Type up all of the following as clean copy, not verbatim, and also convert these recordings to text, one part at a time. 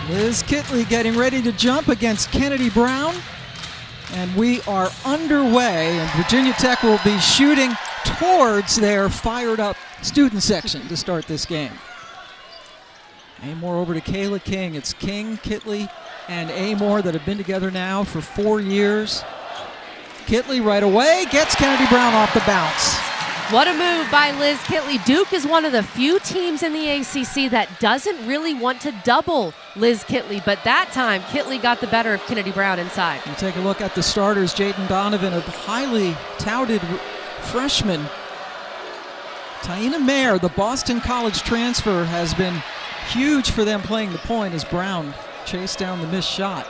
Liz Kitley getting ready to jump against Kennedy Brown. And we are underway, and Virginia Tech will be shooting towards their fired-up student section to start this game. Amoore over to Kayla King. It's King, Kitley, and Amoore that have been together now for 4 years. Kitley right away gets Kennedy Brown off the bounce. What a move by Liz Kitley. Duke is one of the few teams in the ACC that doesn't really want to double Liz Kitley, but that time Kitley got the better of Kennedy Brown inside. You take a look at the starters. Jaden Donovan, a highly touted freshman. Taina Mayer, the Boston College transfer, has been huge for them playing the point as Brown chased down the missed shot.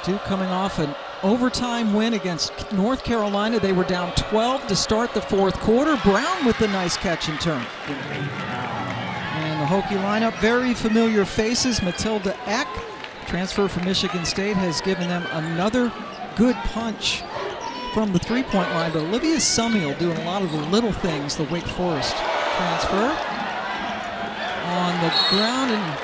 Duke coming off an overtime win against North Carolina. They were down 12 to start the fourth quarter. Brown with the nice catch and turn. And the Hokie lineup, very familiar faces. Matilda Eck, transfer from Michigan State, has given them another good punch from the three-point line. But Olivia Summiel doing a lot of the little things, the Wake Forest transfer. On the ground and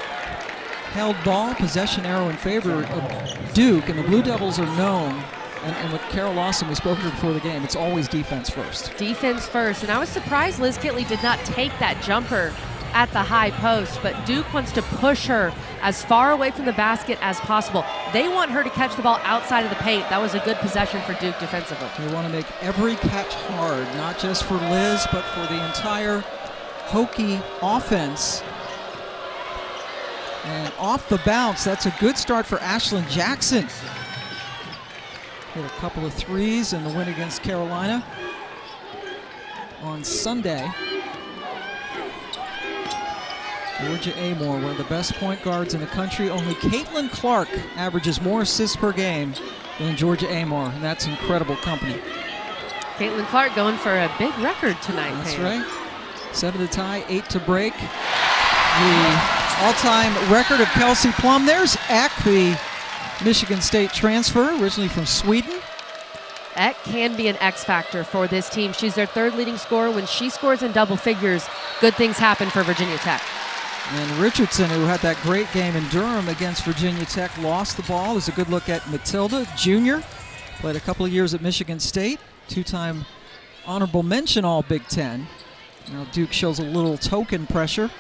held ball, possession arrow in favor of Duke, and the Blue Devils are known, and with Carol Lawson, we spoke to her before the game, it's always defense first. Defense first, and I was surprised Liz Kitley did not take that jumper at the high post, but Duke wants to push her as far away from the basket as possible. They want her to catch the ball outside of the paint. That was a good possession for Duke defensively. They want to make every catch hard, not just for Liz, but for the entire Hokie offense. And off the bounce, that's a good start for Ashlon Jackson. Hit a couple of threes in the win against Carolina on Sunday. Georgia Amoore, one of the best point guards in the country. Only Caitlin Clark averages more assists per game than Georgia Amoore, and that's incredible company. Caitlin Clark going for a big record tonight. That's right. 7 to tie, 8 to break. The all-time record of Kelsey Plum. There's Eck, the Michigan State transfer, originally from Sweden. Eck can be an X factor for this team. She's their third leading scorer. When she scores in double figures, good things happen for Virginia Tech. And Richardson, who had that great game in Durham against Virginia Tech, lost the ball. There's a good look at Matilda, junior. Played a couple of years at Michigan State. Two-time honorable mention All-Big Ten. Now Duke shows a little token pressure.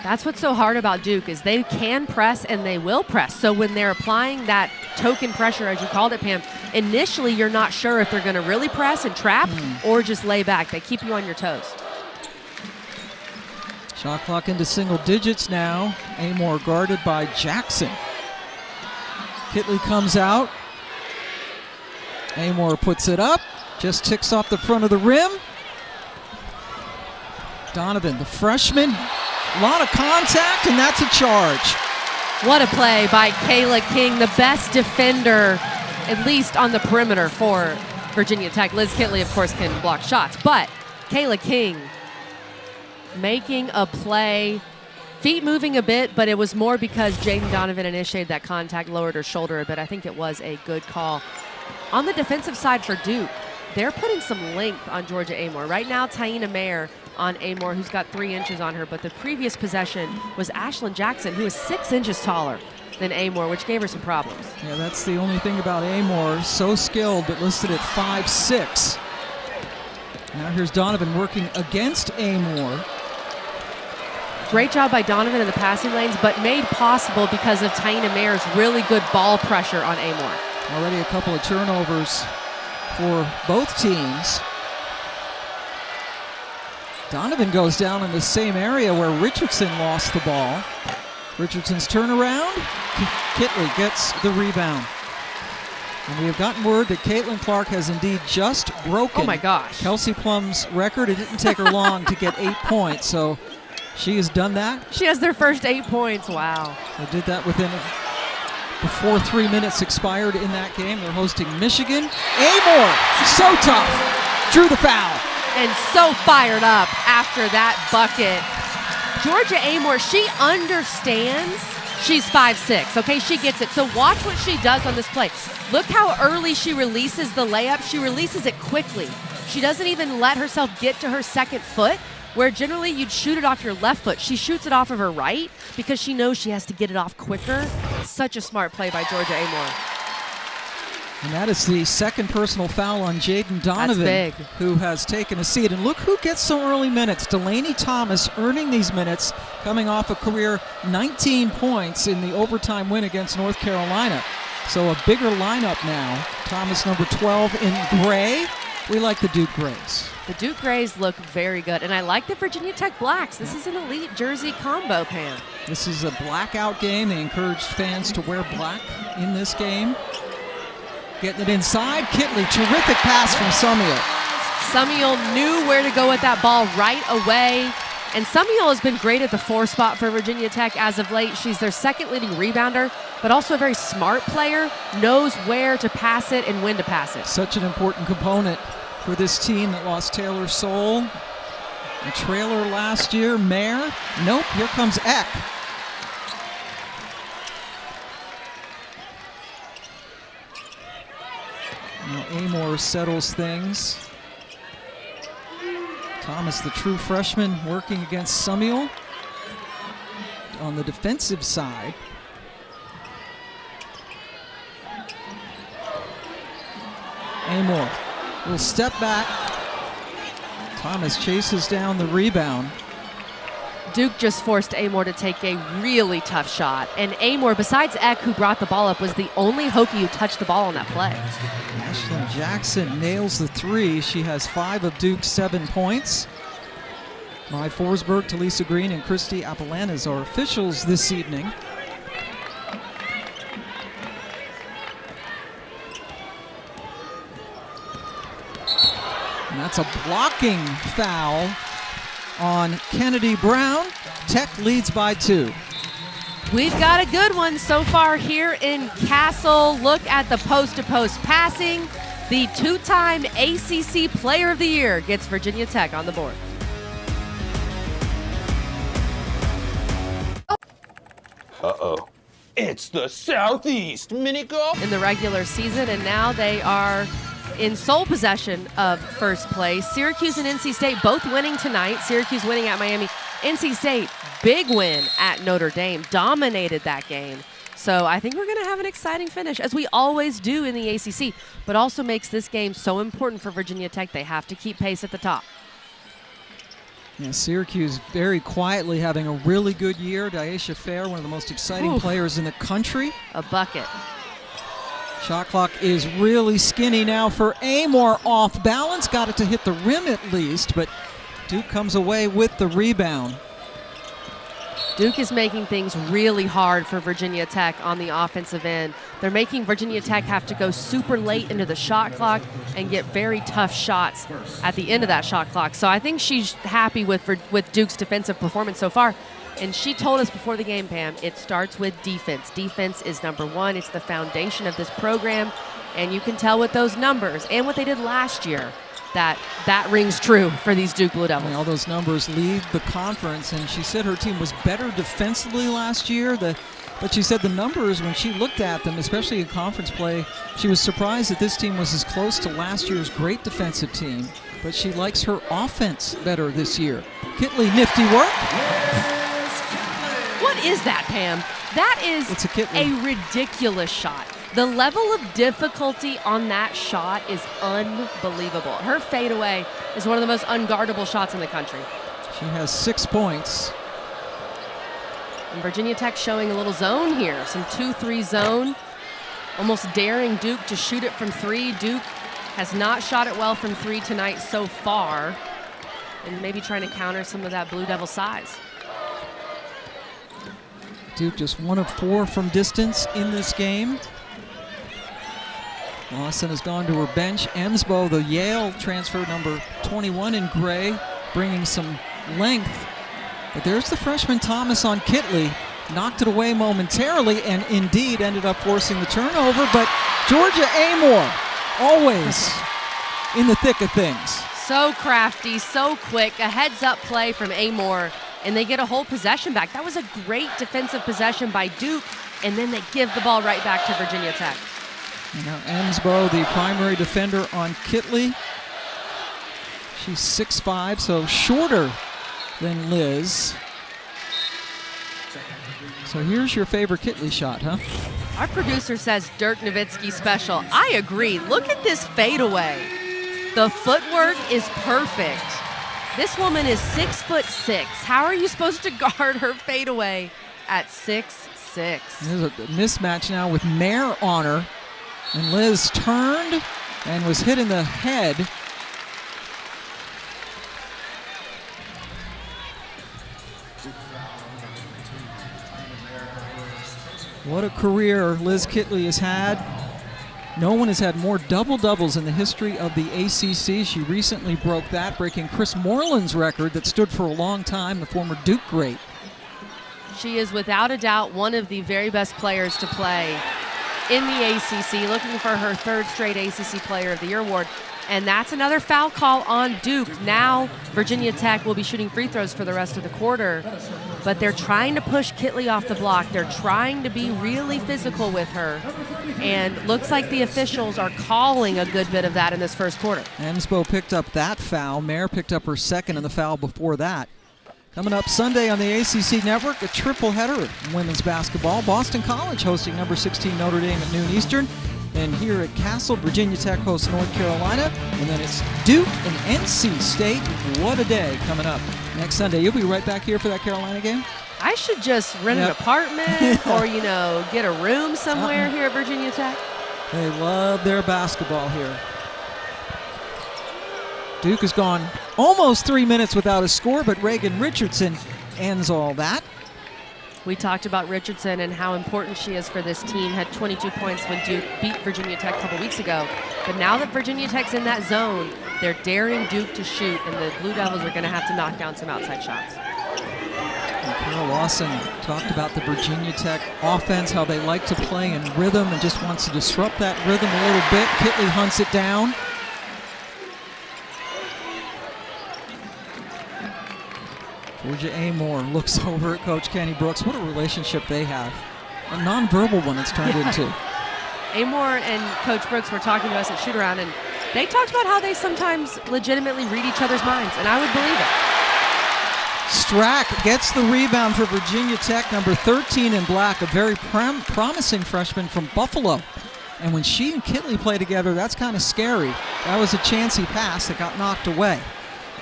That's what's so hard about Duke is they can press and they will press. So when they're applying that token pressure, as you called it, Pam, initially you're not sure if they're going to really press and trap or just lay back. They keep you on your toes. Shot clock into single digits now. Amoore guarded by Jackson. Kitley comes out. Amoore puts it up. Just ticks off the front of the rim. Donovan, the freshman. A lot of contact, and that's a charge. What a play by Kayla King, the best defender, at least on the perimeter for Virginia Tech. Liz Kitley, of course, can block shots, but Kayla King making a play, feet moving a bit, but it was more because Jaden Donovan initiated that contact, lowered her shoulder a bit. I think it was a good call. On the defensive side for Duke, they're putting some length on Georgia Amoore. Right now, Taina Mayer on Amoore, who's got 3 inches on her, but the previous possession was Ashlon Jackson, who is 6 inches taller than Amoore, which gave her some problems. Yeah, that's the only thing about Amoore. So skilled, but listed at 5'6". Now here's Donovan working against Amoore. Great job by Donovan in the passing lanes, but made possible because of Taina Mayer's really good ball pressure on Amoore. Already a couple of turnovers for both teams. Donovan goes down in the same area where Richardson lost the ball. Richardson's turnaround. Kitley gets the rebound. And we have gotten word that Caitlin Clark has indeed just broken Kelsey Plum's record. It didn't take her long to get 8 points, so she has done that. She has their first 8 points, wow. They did that before 3 minutes expired in that game. They're hosting Michigan. Amoore, so tough, drew the foul. And so fired up after that bucket. Georgia Amoore, she understands she's 5'6", okay? She gets it. So watch what she does on this play. Look how early she releases the layup. She releases it quickly. She doesn't even let herself get to her second foot. where generally you'd shoot it off your left foot. She shoots it off of her right because she knows she has to get it off quicker. Such a smart play by Georgia Amoore. And that is the second personal foul on Jaden Donovan, who has taken a seat. And look who gets some early minutes. Delaney Thomas earning these minutes, coming off a career 19 points in the overtime win against North Carolina. So a bigger lineup now. Thomas, number 12 in gray. We like the Duke Grays. The Duke Grays look very good, and I like the Virginia Tech Blacks. This is an elite jersey combo, Pam. This is a blackout game. They encouraged fans to wear black in this game. Getting it inside, Kitley, terrific pass from Summiel. Summiel knew where to go with that ball right away, and Summiel has been great at the 4 spot for Virginia Tech as of late. She's their second leading rebounder, but also a very smart player, knows where to pass it and when to pass it. Such an important component for this team that lost Taylor Soule. A trailer last year, Mayer. Nope, here comes Eck. Now Amoore settles things. Thomas, the true freshman, working against Summiel on the defensive side. Amoore will step back. Thomas chases down the rebound. Duke just forced Amoore to take a really tough shot. And Amoore, besides Eck, who brought the ball up, was the only Hokie who touched the ball on that play. Ashlon Jackson nails the 3. She has 5 of Duke's 7 points. Mai Forsberg, Talisa Green, and Christy Apalanas are officials this evening. And that's a blocking foul on Kennedy Brown. Tech leads by 2. We've got a good one so far here in Castle. Look at the post-to-post passing. The 2-time ACC Player of the Year gets Virginia Tech on the board. Uh-oh. It's the Southeast Mini Golf in the regular season, and now they are in sole possession of first place. Syracuse and NC State both winning tonight. Syracuse winning at Miami. NC State, big win at Notre Dame, dominated that game. So I think we're going to have an exciting finish, as we always do in the ACC, but also makes this game so important for Virginia Tech. They have to keep pace at the top. Yeah, Syracuse very quietly having a really good year. Daisha Fair, one of the most exciting players in the country. A bucket. Shot clock is really skinny now for Amoore, off balance. Got it to hit the rim at least, but Duke comes away with the rebound. Duke is making things really hard for Virginia Tech on the offensive end. They're making Virginia Tech have to go super late into the shot clock and get very tough shots at the end of that shot clock. So I think she's happy with Duke's defensive performance so far. And she told us before the game, Pam, it starts with defense. Defense is number 1. It's the foundation of this program. And you can tell with those numbers and what they did last year that rings true for these Duke Blue Devils. All those numbers lead the conference, and she said her team was better defensively last year. But she said the numbers, when she looked at them, especially in conference play, she was surprised that this team was as close to last year's great defensive team. But she likes her offense better this year. Kitley, nifty work. What is that, Pam? That is a ridiculous shot. The level of difficulty on that shot is unbelievable. Her fadeaway is one of the most unguardable shots in the country. She has 6 points. And Virginia Tech showing a little zone here, some 2-3 zone, almost daring Duke to shoot it from 3. Duke has not shot it well from 3 tonight so far, and maybe trying to counter some of that Blue Devil size. Duke just 1 of 4 from distance in this game. Lawson has gone to her bench. Emsbo, the Yale transfer, number 21 in gray, bringing some length. But there's the freshman Thomas on Kitley. Knocked it away momentarily and indeed ended up forcing the turnover. But Georgia Amoore, always in the thick of things. So crafty, so quick. A heads-up play from Amoore, and they get a whole possession back. That was a great defensive possession by Duke, and then they give the ball right back to Virginia Tech. And now Emsbo, the primary defender on Kitley. She's 6'5", so shorter than Liz. So here's your favorite Kitley shot, huh? Our producer says Dirk Nowitzki special. I agree. Look at this fadeaway. The footwork is perfect. This woman is 6'6". How are you supposed to guard her fadeaway at 6'6"? There's a mismatch now with Mare on her. And Liz turned and was hit in the head. What a career Liz Kitley has had. No one has had more double-doubles in the history of the ACC. She recently broke that, breaking Chris Moreland's record that stood for a long time, the former Duke great. She is without a doubt one of the very best players to play in the ACC, looking for her third straight ACC Player of the Year award. And that's another foul call on Duke. Now Virginia Tech will be shooting free throws for the rest of the quarter, but they're trying to push Kitley off the block. They're trying to be really physical with her, and looks like the officials are calling a good bit of that in this first quarter. Emsbo picked up that foul. Mare picked up her second and the foul before that. Coming up Sunday on the ACC Network, a triple header in women's basketball. Boston College hosting number 16 Notre Dame at noon Eastern. And here at Castle, Virginia Tech hosts North Carolina. And then it's Duke and NC State. What a day coming up next Sunday. You'll be right back here for that Carolina game? I should just rent an apartment or, get a room somewhere here at Virginia Tech. They love their basketball here. Duke has gone almost 3 minutes without a score, but Reagan Richardson ends all that. We talked about Richardson and how important she is for this team. Had 22 points when Duke beat Virginia Tech a couple weeks ago. But now that Virginia Tech's in that zone, they're daring Duke to shoot, and the Blue Devils are going to have to knock down some outside shots. And Carol Lawson talked about the Virginia Tech offense, how they like to play in rhythm and just wants to disrupt that rhythm a little bit. Kitley hunts it down. Georgia Amoore looks over at Coach Kenny Brooks. What a relationship they have. A nonverbal one it's turned into. Amoore and Coach Brooks were talking to us at shoot-around, and they talked about how they sometimes legitimately read each other's minds, and I would believe it. Strack gets the rebound for Virginia Tech, number 13 in black, a very promising freshman from Buffalo. And when she and Kitley play together, that's kind of scary. That was a chancy pass that got knocked away.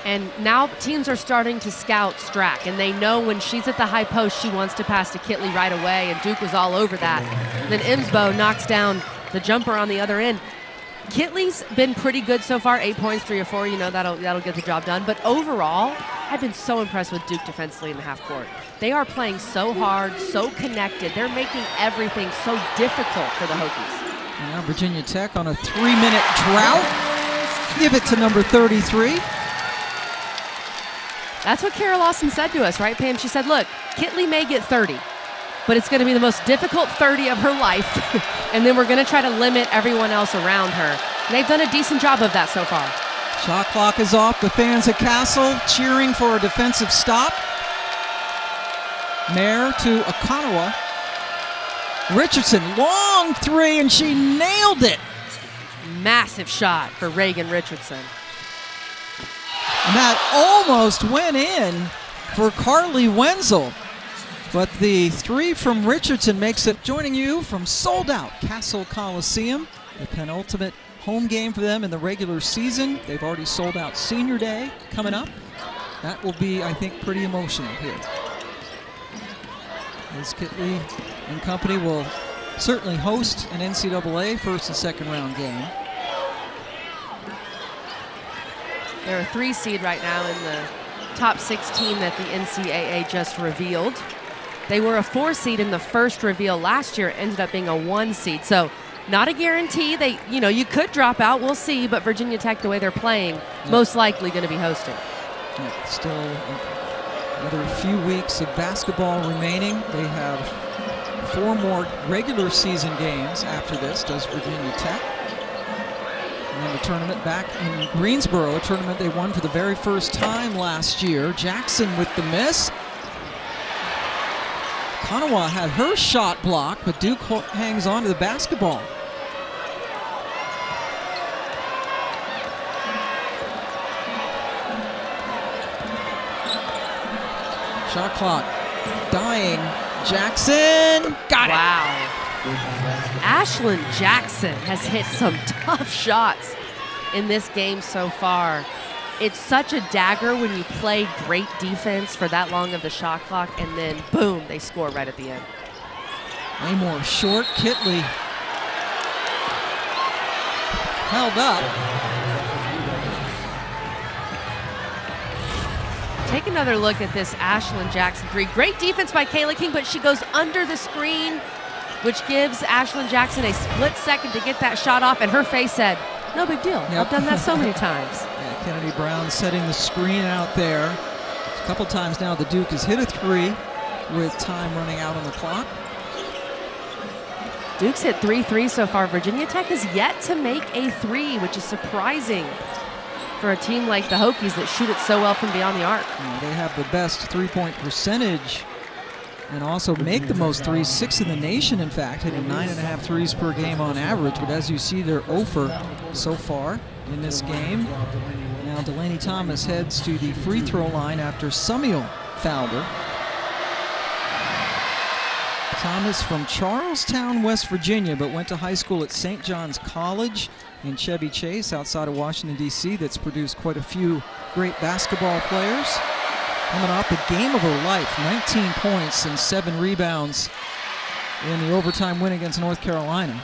And now teams are starting to scout Strack, and they know when she's at the high post, she wants to pass to Kitley right away, and Duke was all over that. And then Emsbo knocks down the jumper on the other end. Kitley's been pretty good so far, 8 points, 3 or 4, that'll get the job done. But overall, I've been so impressed with Duke defensively in the half court. They are playing so hard, so connected. They're making everything so difficult for the Hokies. And now Virginia Tech on a 3-minute drought. Give it to number 33. That's what Carol Lawson said to us, right, Pam? She said, look, Kitley may get 30, but it's going to be the most difficult 30 of her life, and then we're going to try to limit everyone else around her. And they've done a decent job of that so far. Shot clock is off. The fans at Castle cheering for a defensive stop. Mare to Okonawa. Richardson, long three, and she nailed it. Massive shot for Reagan Richardson. And that almost went in for Carly Wenzel. But the three from Richardson makes it. Joining you from sold-out Castle Coliseum, the penultimate home game for them in the regular season. They've already sold out Senior Day coming up. That will be, I think, pretty emotional here. Liz Kitley and company will certainly host an NCAA first and second round game. They're a 3 seed right now in the top 16 that the NCAA just revealed. They were a 4 seed in the first reveal last year, ended up being a 1 seed. So not a guarantee. They, you could drop out, we'll see, but Virginia Tech, the way they're playing, most likely going to be hosting. Yeah, still another few weeks of basketball remaining. They have 4 more regular season games after this, does Virginia Tech. And then the tournament back in Greensboro, a tournament they won for the very first time last year. Jackson with the miss. Okonawa had her shot blocked, but Duke hangs on to the basketball. Shot clock dying. Jackson got it. Wow. Ashlon Jackson has hit some tough shots in this game so far. It's such a dagger when you play great defense for that long of the shot clock, and then boom, they score right at the end. Amoore short. Kitley held up. Take another look at this Ashlon Jackson three. Great defense by Kayla King, but she goes under the screen, which gives Ashlon Jackson a split second to get that shot off, and her face said, no big deal. Yep. I've done that so many times. Yeah, Kennedy Brown setting the screen out there. A couple times now the Duke has hit a three with time running out on the clock. Duke's hit 3 threes so far. Virginia Tech has yet to make a three, which is surprising for a team like the Hokies that shoot it so well from beyond the arc. They have the best three-point percentage and also make the most threes, 6 in the nation, in fact, hitting 9.5 threes per game on average. But as you see, they're 0 for so far in this game. Now Delaney Thomas heads to the free throw line after Sumiel fouled her. Thomas from Charlestown, West Virginia, but went to high school at St. John's College in Chevy Chase outside of Washington, D.C. That's produced quite a few great basketball players. Coming off the game of her life, 19 points and 7 rebounds in the overtime win against North Carolina.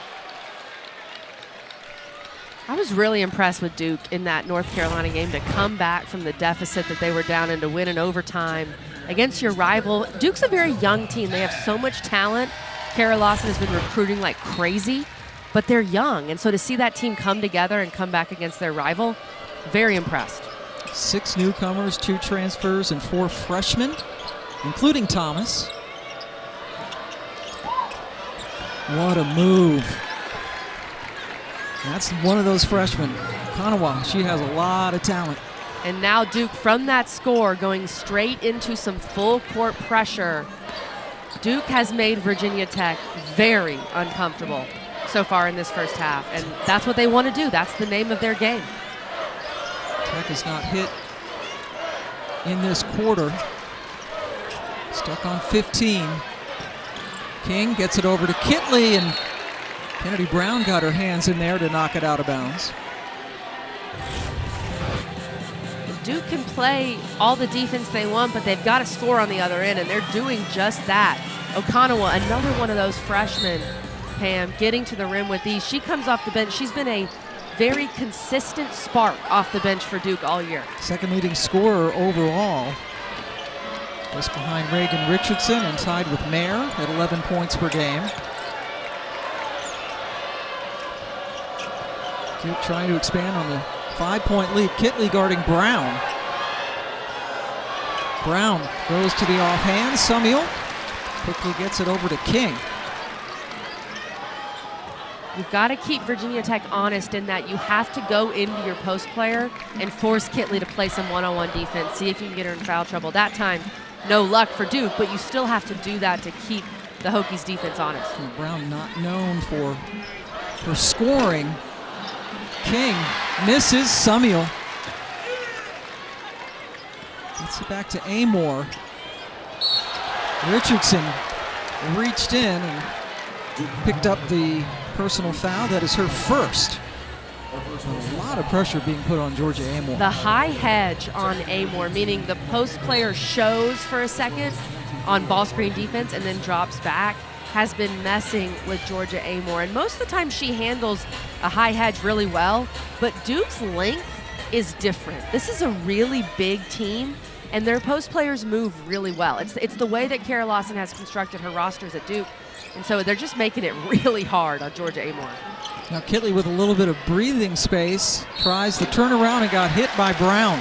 I was really impressed with Duke in that North Carolina game to come back from the deficit that they were down and to win in overtime against your rival. Duke's a very young team. They have so much talent. Kara Lawson has been recruiting like crazy, but they're young. And so to see that team come together and come back against their rival, very impressed. 6 newcomers, 2 transfers, and 4 freshmen, including Thomas. What a move. That's one of those freshmen. Kanawa, she has a lot of talent. And now Duke, from that score, going straight into some full court pressure. Duke has made Virginia Tech very uncomfortable so far in this first half, and that's what they want to do. That's the name of their game. Tech has not hit in this quarter. Stuck on 15. King gets it over to Kitley, and Kennedy Brown got her hands in there to knock it out of bounds. Duke can play all the defense they want, but they've got to score on the other end, and they're doing just that. Okanawa, another one of those freshmen, Pam, getting to the rim with these. She comes off the bench. She's been a very consistent spark off the bench for Duke all year. Second leading scorer overall. Just behind Reagan Richardson and tied with Mayer at 11 points per game. Duke trying to expand on the 5-point lead. Kitley guarding Brown. Brown goes to the offhand. Sumiel quickly gets it over to King. You've got to keep Virginia Tech honest in that you have to go into your post player and force Kitley to play some one-on-one defense, see if you can get her in foul trouble. That time, no luck for Duke, but you still have to do that to keep the Hokies defense honest. Brown not known for her scoring. King misses. Sumiel gets it back to Amoore. Richardson reached in and picked up the personal foul. That is her first. A lot of pressure being put on Georgia Amoore. The high hedge on Amoore, meaning the post player shows for a second on ball screen defense and then drops back, has been messing with Georgia Amoore. And most of the time she handles a high hedge really well, but Duke's length is different. This is a really big team, and their post players move really well. It's the way that Kara Lawson has constructed her rosters at Duke, and so they're just making it really hard on Georgia Amoore. Now Kitley with a little bit of breathing space, tries the turnaround and got hit by Brown.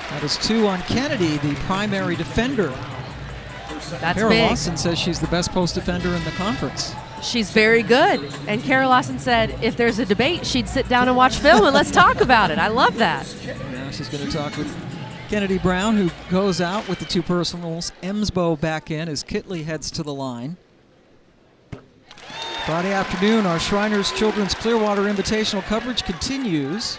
That is 2 on Kennedy, the primary defender. That's Kara big. Lawson says she's the best post defender in the conference. She's very good. And Kara Lawson said if there's a debate, she'd sit down and watch film and let's talk about it. I love that. Now she's going to talk with Kennedy Brown, who goes out with the 2 personals. Emsbo back in as Kitley heads to the line. Friday afternoon, our Shriners Children's Clearwater Invitational coverage continues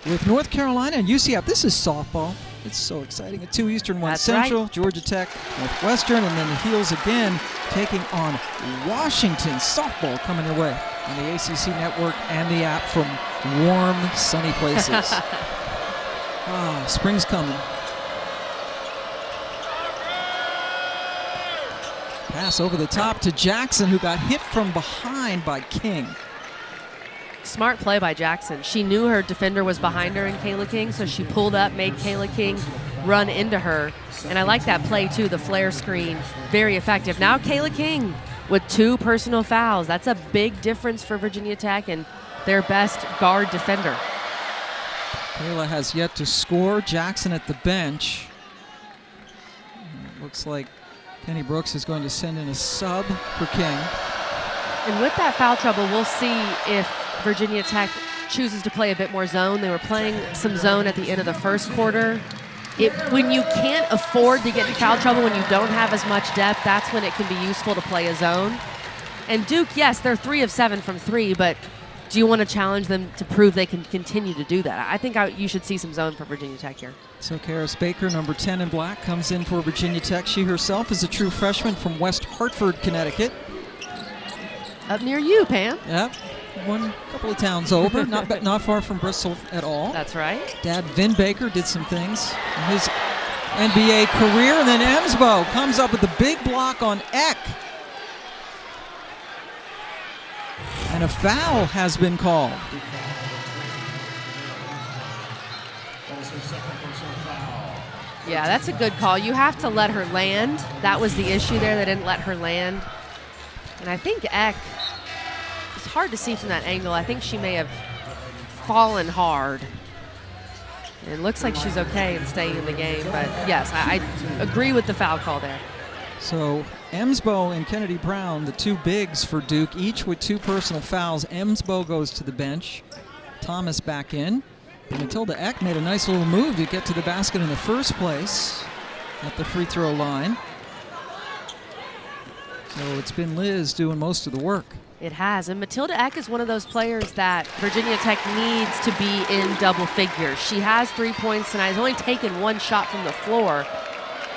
with North Carolina and UCF. This is softball. It's so exciting. A 2 Eastern, 1 That's Central, right. Georgia Tech, Northwestern, and then the Heels again taking on Washington. Softball coming your way on the ACC network and the app from warm, sunny places. Spring's coming. Pass over the top to Jackson, who got hit from behind by King. Smart play by Jackson. She knew her defender was behind her in Kayla King, so she pulled up, made Kayla King run into her. And I like that play, too, the flare screen. Very effective. Now Kayla King with 2 personal fouls. That's a big difference for Virginia Tech and their best guard defender. Kayla has yet to score. Jackson at the bench. Looks like Kenny Brooks is going to send in a sub for King. And with that foul trouble, we'll see if Virginia Tech chooses to play a bit more zone. They were playing some zone at the end of the first quarter. When you can't afford to get in foul trouble, when you don't have as much depth, that's when it can be useful to play a zone. And Duke, yes, they're 3 of 7 from 3, but do you want to challenge them to prove they can continue to do that? I think you should see some zone for Virginia Tech here. So Karis Baker, number 10 in black, comes in for Virginia Tech. She herself is a true freshman from West Hartford, Connecticut. Up near you, Pam. Yep, one couple of towns over, not far from Bristol at all. That's right. Dad Vin Baker did some things in his NBA career, and then Emsbo comes up with a big block on Eck. And a foul has been called. Yeah, that's a good call. You have to let her land. That was the issue there. They didn't let her land. And I think Eck, it's hard to see from that angle. I think she may have fallen hard. And it looks like she's okay and staying in the game. But yes, I agree with the foul call there. So Emsbo and Kennedy Brown, the 2 bigs for Duke, each with 2 personal fouls. Emsbo goes to the bench. Thomas back in. And Matilda Eck made a nice little move to get to the basket in the first place at the free throw line. So it's been Liz doing most of the work. It has. And Matilda Eck is one of those players that Virginia Tech needs to be in double figures. She has 3 points tonight. Has only taken 1 shot from the floor.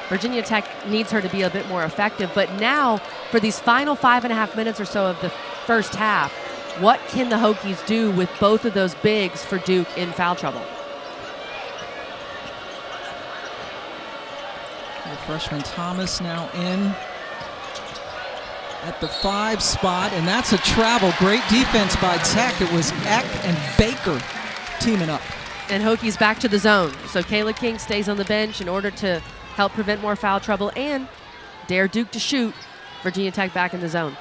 Virginia Tech needs her to be a bit more effective. But now, for these final 5.5 minutes or so of the first half, what can the Hokies do with both of those bigs for Duke in foul trouble? The freshman Thomas now in at the 5 spot, and that's a travel. Great defense by Tech. It was Eck and Baker teaming up. And Hokies back to the zone. So Kayla King stays on the bench in order to help prevent more foul trouble and dare Duke to shoot. Virginia Tech back in the zone.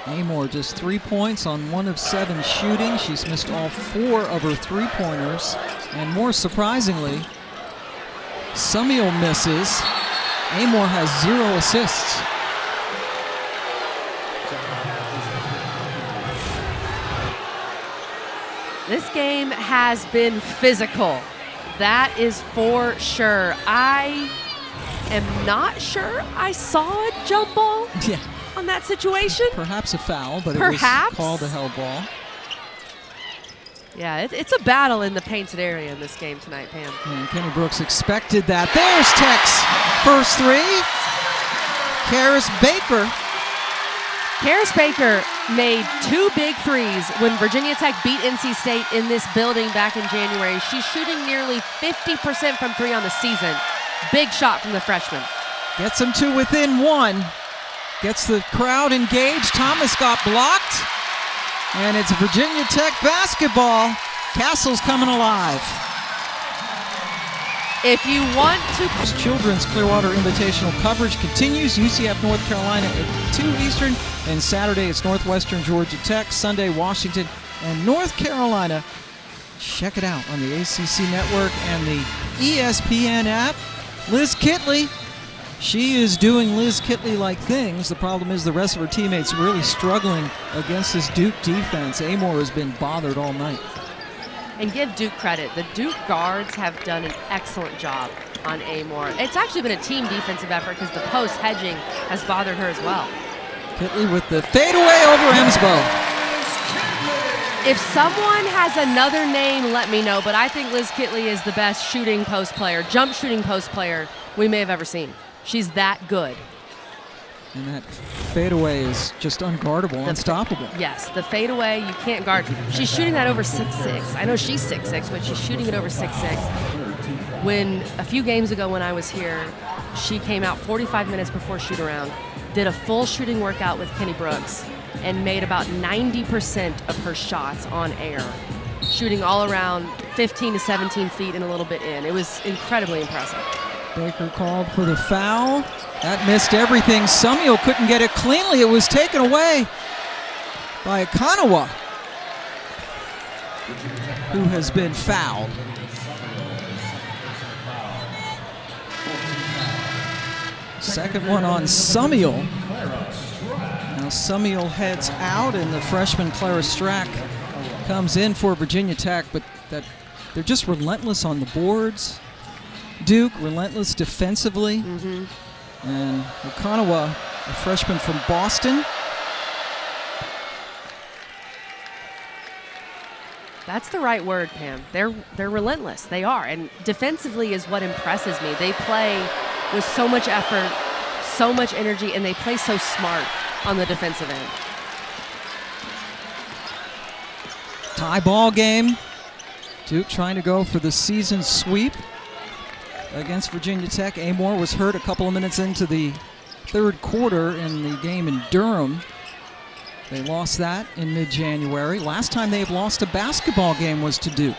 Amoore just 3 points on 1 of 7 shooting. She's missed all 4 of her 3-pointers. And more surprisingly, Sumiel misses. Amoore has 0 assists. This game has been physical. That is for sure. I am not sure I saw a jump ball on that situation. Perhaps a foul, but Perhaps. It was called a held ball. Yeah, it's a battle in the painted area in this game tonight, Pam. And Kenny Brooks expected that. There's Tech's first 3. Karis Baker. Karis Baker made 2 big threes when Virginia Tech beat NC State in this building back in January. She's shooting nearly 50% from 3 on the season. Big shot from the freshman. Gets them to within 1. Gets the crowd engaged. Thomas got blocked. And it's Virginia Tech basketball. Castle's coming alive. If you want to... Children's Clearwater Invitational coverage continues. UCF North Carolina at 2 Eastern. And Saturday it's Northwestern Georgia Tech. Sunday Washington and North Carolina. Check it out on the ACC network and the ESPN app. Liz Kitley. She is doing Liz Kitley-like things. The problem is the rest of her teammates are really struggling against this Duke defense. Amoore has been bothered all night. And give Duke credit. The Duke guards have done an excellent job on Amoore. It's actually been a team defensive effort because the post hedging has bothered her as well. Kitley with the fadeaway over Emsbo. If someone has another name, let me know. But I think Liz Kitley is the best shooting post player, jump shooting post player we may have ever seen. She's that good. And that fadeaway is just unguardable, unstoppable. Yes, the fadeaway, you can't guard. She's shooting that over 6'6". I know she's 6'6", but she's shooting it over 6'6". When a few games ago when I was here, she came out 45 minutes before shoot around, did a full shooting workout with Kenny Brooks, and made about 90% of her shots on air, shooting all around 15 to 17 feet and a little bit in. It was incredibly impressive. Baker called for the foul. That missed everything. Summiel couldn't get it cleanly. It was taken away by Akanawa, who has been fouled. Second one on Summiel. Now Summiel heads out, and the freshman Clara Strack comes in for Virginia Tech, but they're just relentless on the boards. Duke, relentless defensively. And Okanawa, a freshman from Boston. That's the right word, Pam. They're relentless. They are. And defensively is what impresses me. They play with so much effort, so much energy, and they play so smart on the defensive end. Tie ball game. Duke trying to go for the season sweep against Virginia Tech. Amoore was hurt a couple of minutes into the third quarter in the game in Durham. They lost that in mid-January. Last time they've lost a basketball game was to Duke.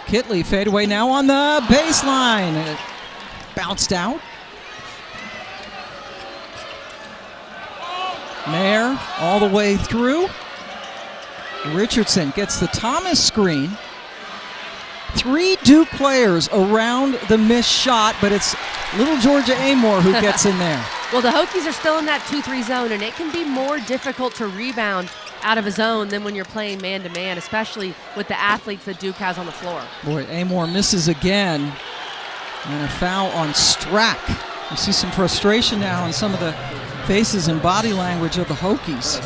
Kitley fadeaway now on the baseline. It bounced out. Mayer all the way through. Richardson gets the Thomas screen. 3 Duke players around the missed shot, but it's little Georgia Amoore who gets in there. Well, the Hokies are still in that 2-3 zone, and it can be more difficult to rebound out of a zone than when you're playing man-to-man, especially with the athletes that Duke has on the floor. Boy, Amoore misses again, and a foul on Strack. You see some frustration now on some of the faces and body language of the Hokies.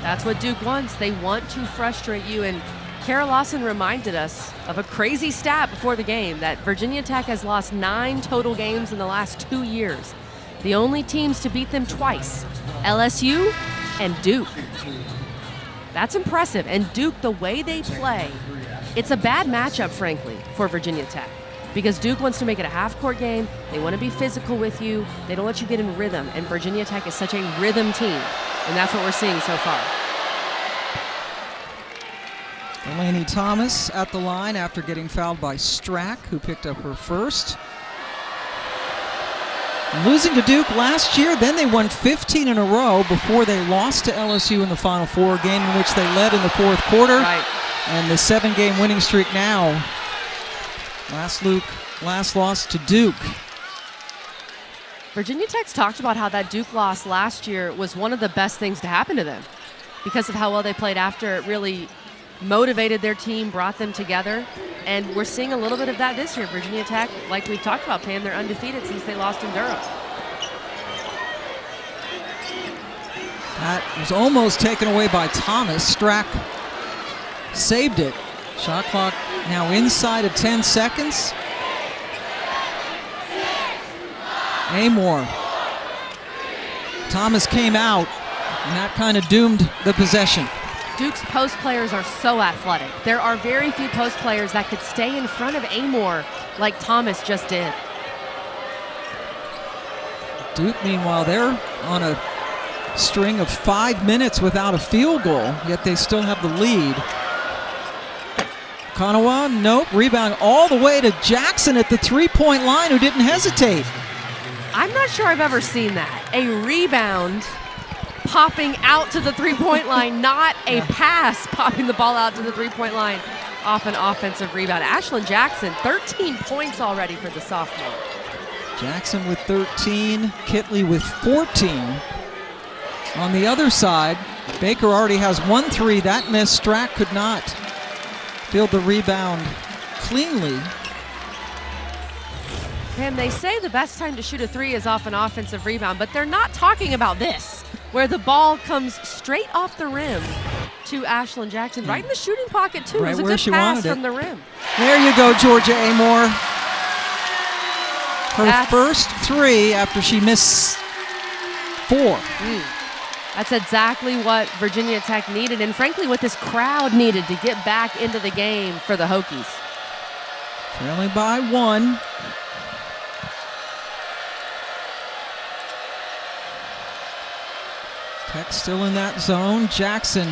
That's what Duke wants. They want to frustrate you. And Kara Lawson reminded us of a crazy stat before the game that Virginia Tech has lost 9 total games in the last 2 years. The only teams to beat them twice, LSU and Duke. That's impressive. And Duke, the way they play, it's a bad matchup, frankly, for Virginia Tech. Because Duke wants to make it a half-court game. They want to be physical with you. They don't let you get in rhythm. And Virginia Tech is such a rhythm team. And that's what we're seeing so far. Delaney Thomas at the line after getting fouled by Strack, who picked up her first. Losing to Duke last year, then they won 15 in a row before they lost to LSU in the Final Four, game in which they led in the fourth quarter. Right. And the 7-game winning streak now. Last loss to Duke. Virginia Tech's talked about how that Duke loss last year was one of the best things to happen to them because of how well they played after. It really motivated their team, brought them together, and we're seeing a little bit of that this year. Virginia Tech, like we've talked about, Pam, they're undefeated since they lost in Durham. That was almost taken away by Thomas. Strack saved it. Shot clock now inside of 10 seconds. Amoore. Thomas came out, and that kind of doomed the possession. Duke's post players are so athletic. There are very few post players that could stay in front of Amoore like Thomas just did. Duke, meanwhile, they're on a string of 5 minutes without a field goal, yet they still have the lead. Kanawa, nope, rebound all the way to Jackson at the three-point line, who didn't hesitate. I'm not sure I've ever seen that. A rebound popping out to the three-point line, not a pass popping the ball out to the three-point line off an offensive rebound. Ashlon Jackson, 13 points already for the sophomore. Jackson with 13, Kitley with 14. On the other side, Baker already has 1 3. That missed. Strack could not field the rebound cleanly. Pam, they say the best time to shoot a 3 is off an offensive rebound, but they're not talking about this, where the ball comes straight off the rim to Ashlon Jackson, right in the shooting pocket, too. Right it was a where good she pass wanted it. from the rim. There you go, Georgia Amoore. Her first 3 after she missed 4. That's exactly what Virginia Tech needed, and frankly what this crowd needed to get back into the game for the Hokies. Trailing by 1. Tech still in that zone. Jackson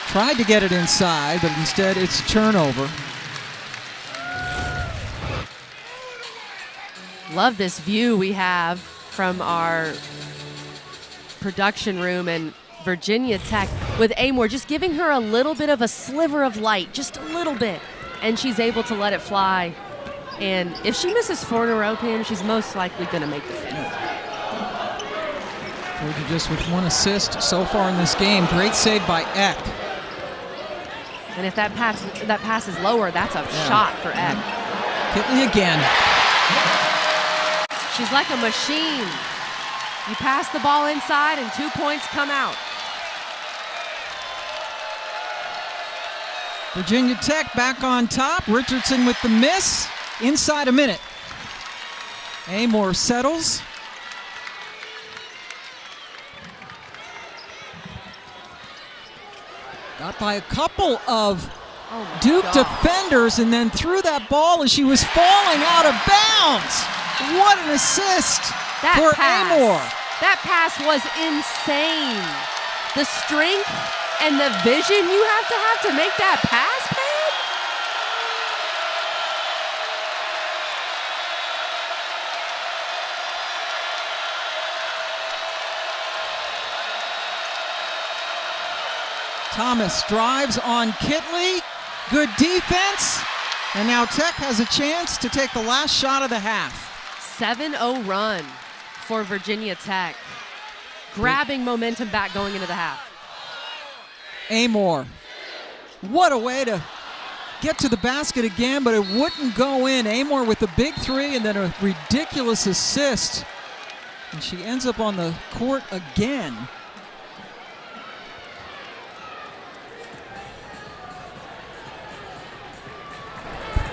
tried to get it inside, but instead it's a turnover. Love this view we have from our production room, and Virginia Tech with Amoore just giving her a little bit of a sliver of light, just a little bit, and she's able to let it fly. And if she misses 4 in a row, Pam, she's most likely going to make the 5th. Georgia just with 1 assist so far in this game. Great save by Eck. And if that pass is lower, that's a shot for Eck. Kitley again. She's like a machine. You pass the ball inside and 2 points come out. Virginia Tech back on top. Richardson with the miss. Inside a minute. Amoore settles. Got by a couple of Duke defenders and then threw that ball as she was falling out of bounds. What an assist for Amoore. That pass was insane. The strength and the vision you have to make that pass, Pam. Thomas drives on Kitley. Good defense. And now Tech has a chance to take the last shot of the half. 7-0 run for Virginia Tech. Grabbing momentum back going into the half. Amoore. What a way to get to the basket again, but it wouldn't go in. Amoore with the big 3 and then a ridiculous assist. And she ends up on the court again.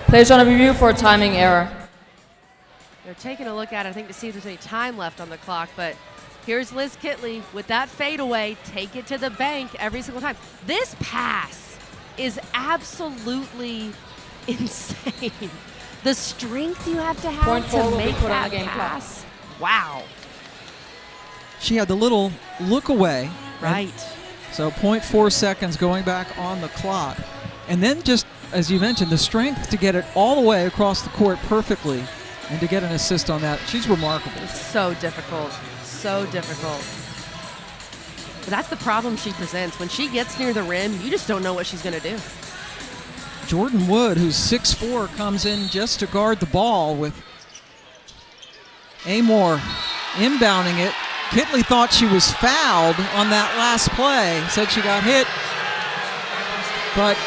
Players on a review for a timing error. They're taking a look at it, I think, to see if there's any time left on the clock, but here's Liz Kitley with that fadeaway. Take it to the bank every single time. This pass is absolutely insane. The strength you have to make that pass. Wow. She had the little look away. Right. So 0.4 seconds going back on the clock. And then just, as you mentioned, the strength to get it all the way across the court perfectly and to get an assist on that. She's remarkable. It's so difficult. So difficult. But that's the problem she presents. When she gets near the rim, you just don't know what she's going to do. Jordan Wood, who's 6'4", comes in just to guard the ball with Amoore inbounding it. Kitley thought she was fouled on that last play, said she got hit. But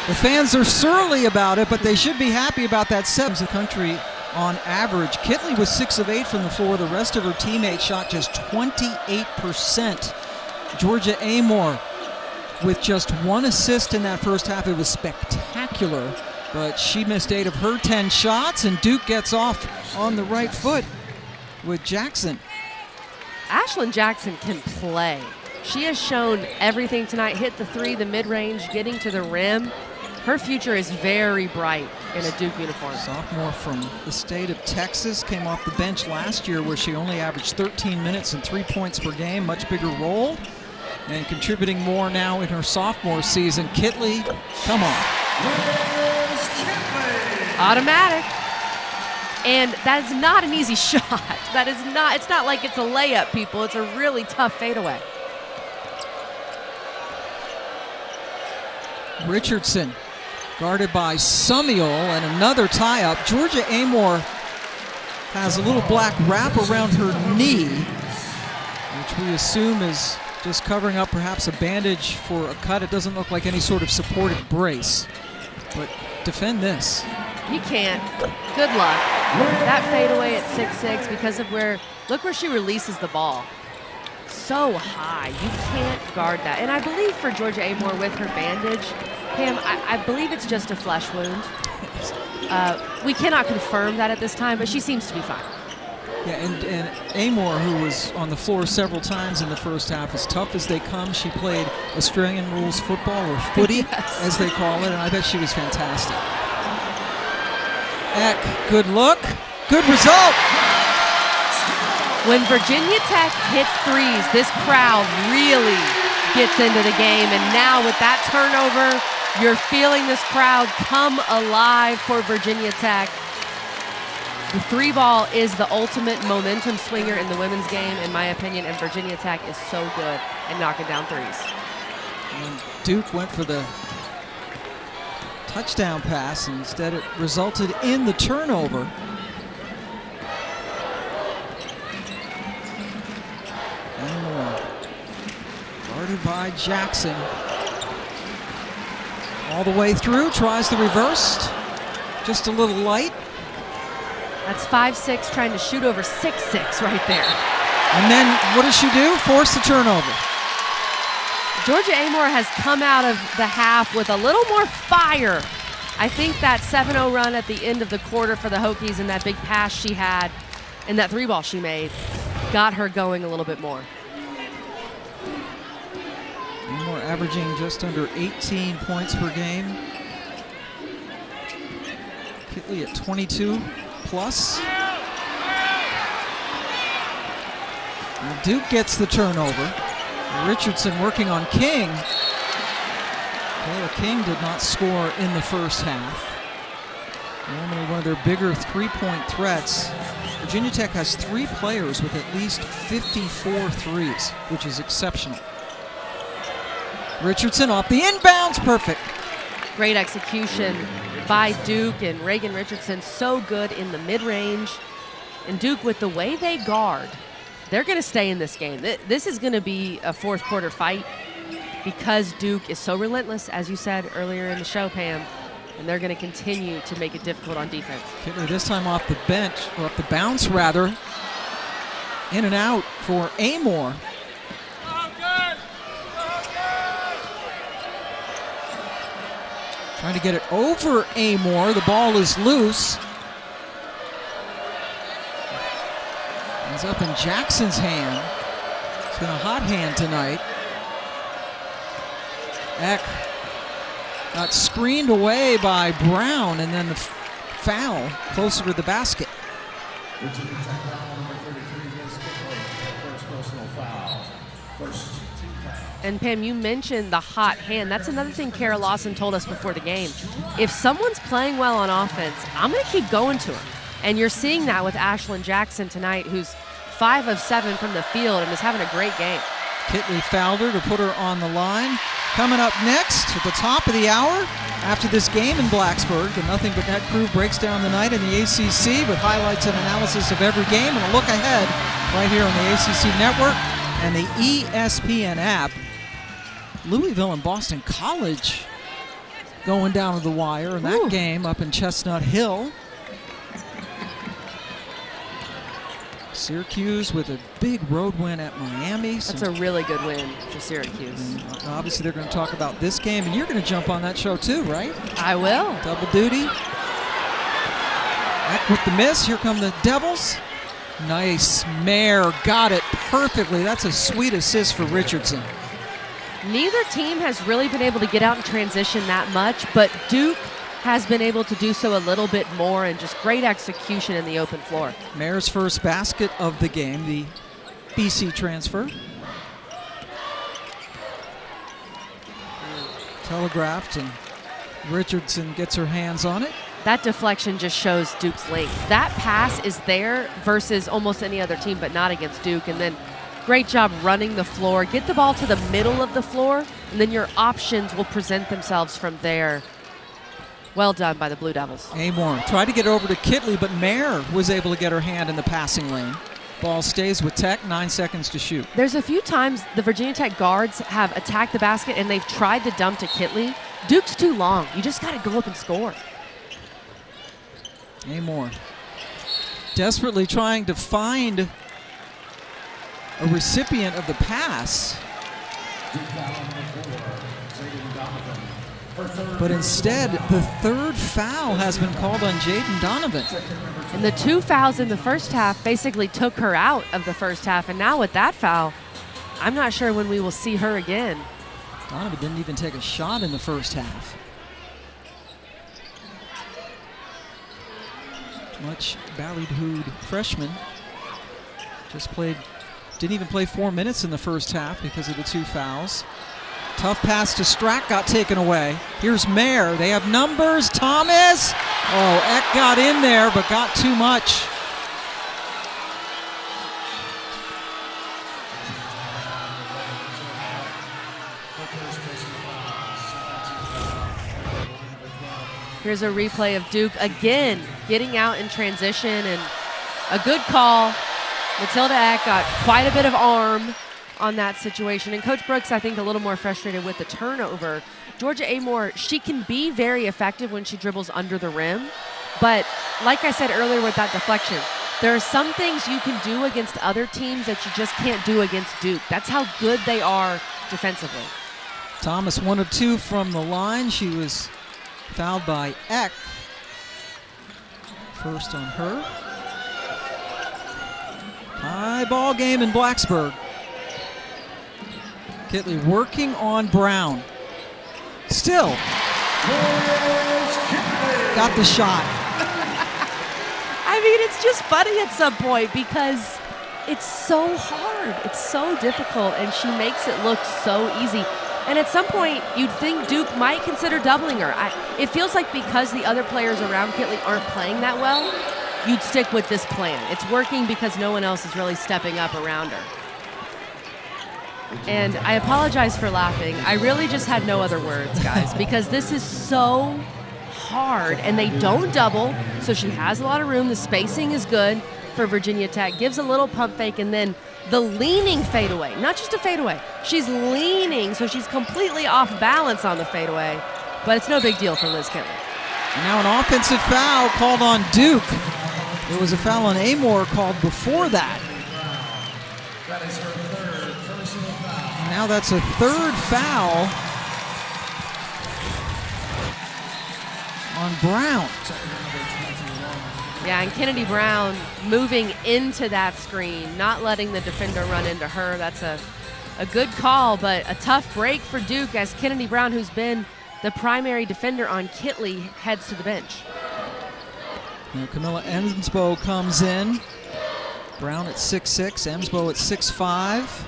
the fans are surly about it, but they should be happy about that. 7 the country on average. Kitley was 6 of 8 from the floor. The rest of her teammates shot just 28%. Georgia Amoore with just 1 assist in that first half. It was spectacular, but she missed 8 of her 10 shots, and Duke gets off on the right foot with Jackson. Ashlon Jackson can play. She has shown everything tonight. Hit the 3, the mid-range, getting to the rim. Her future is very bright in a Duke uniform. Sophomore from the state of Texas, came off the bench last year where she only averaged 13 minutes and 3 points per game, much bigger role, and contributing more now in her sophomore season. Kitley, come on. Automatic. And that is not an easy shot. That is not, it's not like it's a layup, people. It's a really tough fadeaway. Richardson guarded by Sumiel, and another tie-up. Georgia Amoore has a little black wrap around her knee, which we assume is just covering up perhaps a bandage for a cut. It doesn't look like any sort of supportive brace. But defend this. You can't. Good luck. That fadeaway at 6'6", because of look where she releases the ball. so high. You can't guard that. And I believe for Georgia Amoore with her bandage, Pam, I believe it's just a flesh wound. We cannot confirm that at this time, but she seems to be fine. Yeah, and Amoore, who was on the floor several times in the first half, as tough as they come, she played Australian rules football, or footy, yes, as they call it, and I bet she was fantastic. Eck, good look, good result. When Virginia Tech hits threes, this crowd really gets into the game, and now with that turnover, you're feeling this crowd come alive for Virginia Tech. The three ball is the ultimate momentum swinger in the women's game, in my opinion, and Virginia Tech is so good at knocking down threes. And Duke went for the touchdown pass, and instead it resulted in the turnover. Amoore, guarded by Jackson. All the way through, tries the reverse. Just a little light. That's 5'6", trying to shoot over 6'6" right there. And then what does she do? Force the turnover. Georgia Amoore has come out of the half with a little more fire. I think that 7-0 run at the end of the quarter for the Hokies and that big pass she had and that three ball she made got her going a little bit more. Amoore averaging just under 18 points per game. Kitley at 22 plus. And Duke gets the turnover. Richardson working on King. Taylor King did not score in the first half. Normally one of their bigger three-point threats. Virginia Tech has 3 players with at least 54 threes, which is exceptional. Richardson off the inbounds, perfect. Great execution by Duke, and Reagan Richardson so good in the mid-range. And Duke, with the way they guard, they're going to stay in this game. This is going to be a fourth quarter fight because Duke is so relentless, as you said earlier in the show, Pam, and they're going to continue to make it difficult on defense. Kitley this time off the bench, or off the bounce rather. In and out for Amoore. Trying to get it over Amoore. The ball is loose. It's up in Jackson's hand. It's been a hot hand tonight. Eck got screened away by Brown, and then the foul closer to the basket. And Pam, you mentioned the hot hand. That's another thing Kara Lawson told us before the game. If someone's playing well on offense, I'm going to keep going to her. And you're seeing that with Ashlon Jackson tonight, who's 5 of 7 from the field and is having a great game. Kitley fouled her to put her on the line. Coming up next at the top of the hour after this game in Blacksburg, the Nothing But Net crew breaks down the night in the ACC with highlights and analysis of every game and a look ahead right here on the ACC Network and the ESPN app. Louisville and Boston College going down to the wire in that game up in Chestnut Hill. Syracuse with a big road win at Miami. That's a really good win for Syracuse. And obviously they're going to talk about this game, and you're going to jump on that show too, right? I will. Double duty. Back with the miss. Here come the Devils. Nice mare. Got it perfectly. That's a sweet assist for Richardson. Neither team has really been able to get out and transition that much, but Duke has been able to do so a little bit more, and just great execution in the open floor. Mare's first basket of the game, the BC transfer. Telegraphed, and Richardson gets her hands on it. That deflection just shows Duke's length. That pass is there versus almost any other team, but not against Duke. And then great job running the floor. Get the ball to the middle of the floor, and then your options will present themselves from there. Well done by the Blue Devils. Amoore tried to get over to Kitley, but Mare was able to get her hand in the passing lane. Ball stays with Tech, 9 seconds to shoot. There's a few times the Virginia Tech guards have attacked the basket and they've tried to dump to Kitley. Duke's too long. You just got to go up and score. Amoore desperately trying to find a recipient of the pass. But instead, the third foul has been called on Jaden Donovan. And the 2 fouls in the first half basically took her out of the first half. And now with that foul, I'm not sure when we will see her again. Donovan didn't even take a shot in the first half. Much ballyhooed freshman. Didn't even play 4 minutes in the first half because of the 2 fouls. Tough pass to Strack, got taken away. Here's Mayer, they have numbers, Thomas! Oh, Eck got in there, but got too much. Here's a replay of Duke again getting out in transition, and a good call. Matilda Eck got quite a bit of arm on that situation. And Coach Brooks, I think, a little more frustrated with the turnover. Georgia Amoore, she can be very effective when she dribbles under the rim. But like I said earlier with that deflection, there are some things you can do against other teams that you just can't do against Duke. That's how good they are defensively. Thomas 1 of 2 from the line. She was fouled by Eck. First on her. High ball game in Blacksburg. Kitley working on Brown. Still got the shot. I mean, it's just funny at some point because it's so hard. It's so difficult, and she makes it look so easy. And at some point, you'd think Duke might consider doubling her. It feels like because the other players around Kitley aren't playing that well, you'd stick with this plan. It's working because no one else is really stepping up around her. And I apologize for laughing. I really just had no other words, guys, because this is so hard, and they don't double, so she has a lot of room. The spacing is good for Virginia Tech. Gives a little pump fake, and then the leaning fadeaway. Not just a fadeaway. She's leaning, so she's completely off balance on the fadeaway, but it's no big deal for Liz Kitley. And now an offensive foul called on Duke. There was a foul on Amoore called before that. Now that's a third foul on Brown. Yeah, and Kennedy Brown moving into that screen, not letting the defender run into her. That's a good call, but a tough break for Duke as Kennedy Brown, who's been the primary defender on Kitley, heads to the bench. Now Camilla Emsbo comes in. Brown at 6'6", Emsbo at 6'5".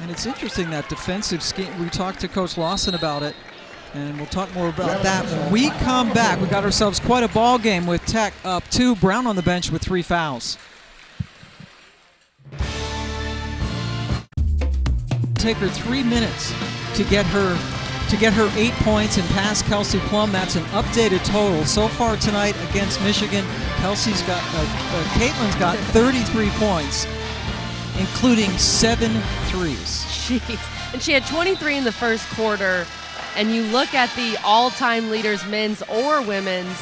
And it's interesting, that defensive scheme. We talked to Coach Lawson about it, and we'll talk more about that when we come back. We got ourselves quite a ball game with Tech up 2. Brown on the bench with 3 fouls. Take her 3 minutes to get her 8 points and pass Kelsey Plum. That's an updated total so far tonight against Michigan. Caitlin's got 33 points, including 7 threes. Jeez. And she had 23 in the first quarter. And you look at the all-time leaders, men's or women's,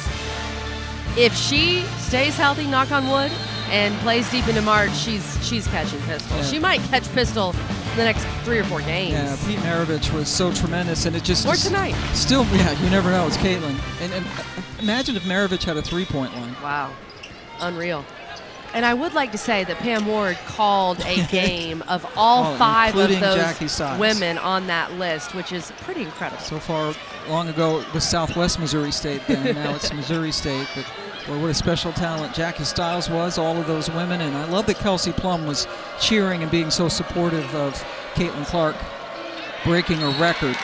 if she stays healthy, knock on wood, and plays deep into March, she's catching pistol. Yeah. She might catch pistol in the next 3 or 4 games. Yeah, Pete Maravich was so tremendous, and it just or tonight. Still, yeah, you never know. It's Caitlin. And imagine if Maravich had a 3-point line. Wow, unreal. And I would like to say that Pam Ward called a game of all 5 of those women on that list, which is pretty incredible. So far, long ago, it was Southwest Missouri State then, now it's Missouri State. But boy, what a special talent Jackie Stiles was, all of those women. And I love that Kelsey Plum was cheering and being so supportive of Caitlin Clark breaking a record.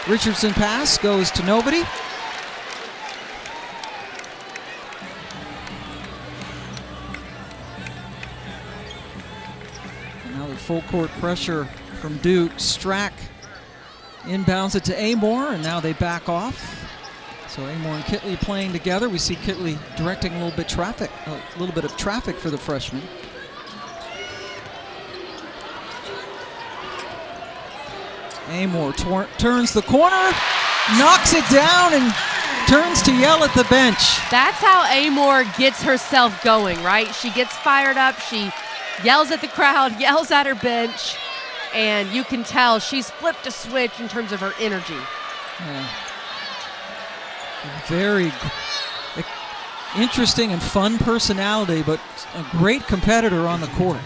Richardson pass goes to nobody. Full court pressure from Duke. Strack inbounds it to Amoore, and now they back off. So Amoore and Kitley playing together. We see Kitley directing a little bit of traffic for the freshman. Amoore turns the corner, knocks it down, and turns to yell at the bench. That's how Amoore gets herself going, right? She gets fired up. She yells at the crowd, yells at her bench, and you can tell she's flipped a switch in terms of her energy. Yeah. Very interesting and fun personality, but a great competitor on the court.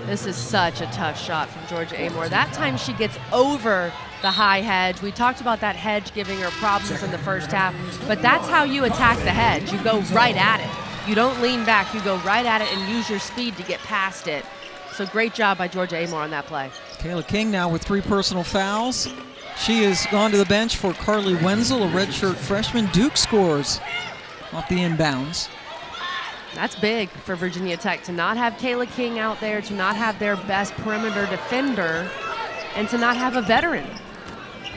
This is such a tough shot from Georgia Amoore. That time she gets over the high hedge. We talked about that hedge giving her problems in the first half, but that's how you attack the hedge. You go right at it. You don't lean back. You go right at it and use your speed to get past it. So great job by Georgia Amoore on that play. Kayla King now with 3 personal fouls. She has gone to the bench for Carly Wenzel, a redshirt freshman. Duke scores off the inbounds. That's big for Virginia Tech to not have Kayla King out there, to not have their best perimeter defender, and to not have a veteran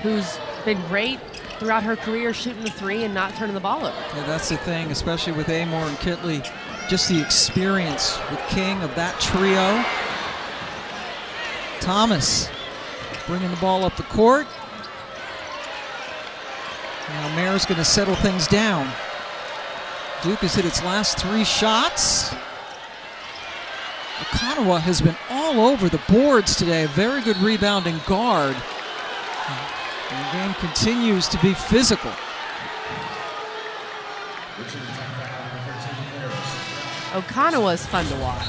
who's been great throughout her career shooting the 3 and not turning the ball over. Yeah, that's the thing, especially with Amoore and Kitley. Just the experience with King of that trio. Thomas bringing the ball up the court. Now Mayor's going to settle things down. Duke has hit its last 3 shots. Okonowa has been all over the boards today. A very good rebounding guard. And the game continues to be physical. Okonowa's fun to watch.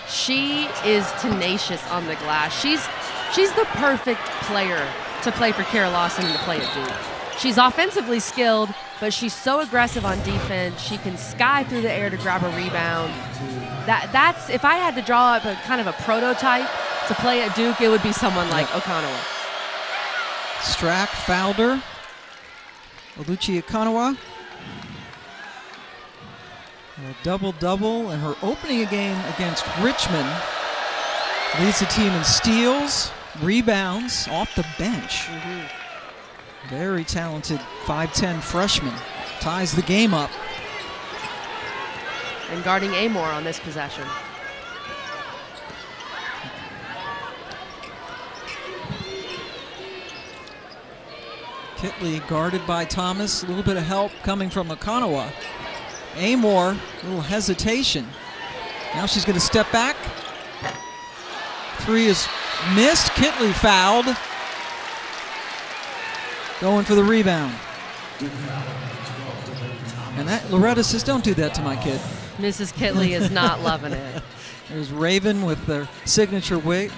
She is tenacious on the glass. She's the perfect player to play for Kara Lawson and to play at Duke. She's offensively skilled, but she's so aggressive on defense. She can sky through the air to grab a rebound. That's if I had to draw up a kind of a prototype to play at Duke, it would be someone like Okonowa. Strack fouled her. Oluchi Okonowa. A double-double in her opening game against Richmond. Leads the team in steals, rebounds, off the bench. Very talented 5'10" freshman. Ties the game up. And guarding Amoore on this possession. Kitley guarded by Thomas. A little bit of help coming from Okonowa. Amoore, a little hesitation. Now she's going to step back. 3 is missed. Kitley fouled. Going for the rebound. And that Loretta says, don't do that to my kid. Mrs. Kitley is not loving it. There's Raven with their signature wig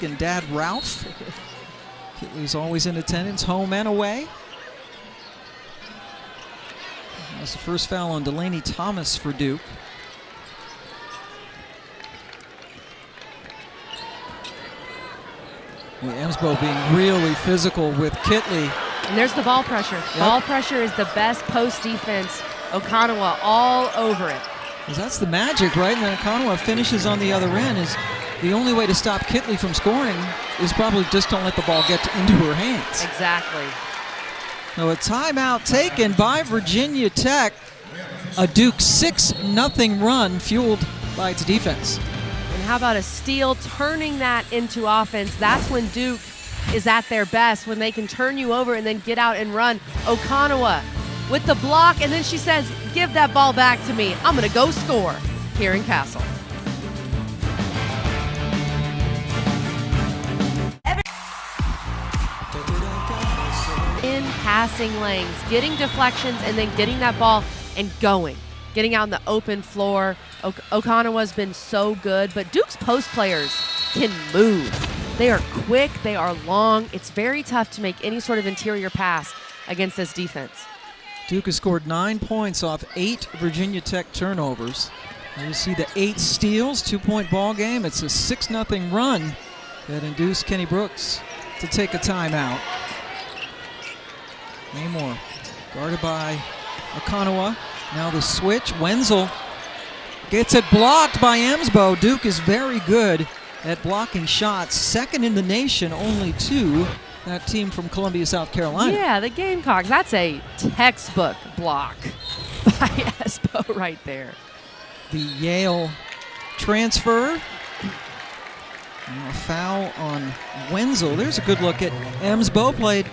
and Dad Ralph. Kitley's always in attendance, home and away. That's the first foul on Delaney Thomas for Duke. Emsbo being really physical with Kitley. And there's the ball pressure. Yep. Ball pressure is the best post defense. Okonowa all over it. Because that's the magic, right? And then Okonowa finishes on the other end. Is the only way to stop Kitley from scoring is probably just don't let the ball get into her hands. Exactly. So a timeout taken by Virginia Tech. A Duke 6-0 run fueled by its defense. And how about a steal turning that into offense? That's when Duke is at their best, when they can turn you over and then get out and run. Okonowa with the block, and then she says, give that ball back to me. I'm going to go score here in Castle. In passing lanes, getting deflections, and then getting that ball and going. Getting out on the open floor. Okonowa's been so good, but Duke's post players can move. They are quick, they are long. It's very tough to make any sort of interior pass against this defense. Duke has scored 9 points off 8 Virginia Tech turnovers. You see the 8 steals, 2-point ball game. It's a 6-0 run that induced Kenny Brooks to take a timeout. Amoore guarded by Okonowa. Now the switch. Wenzel gets it blocked by Emsbo. Duke is very good at blocking shots. Second in the nation, only to that team from Columbia, South Carolina. Yeah, the Gamecocks. That's a textbook block by Espo right there. The Yale transfer. Now a foul on Wenzel. There's a good look at Emsbo. Played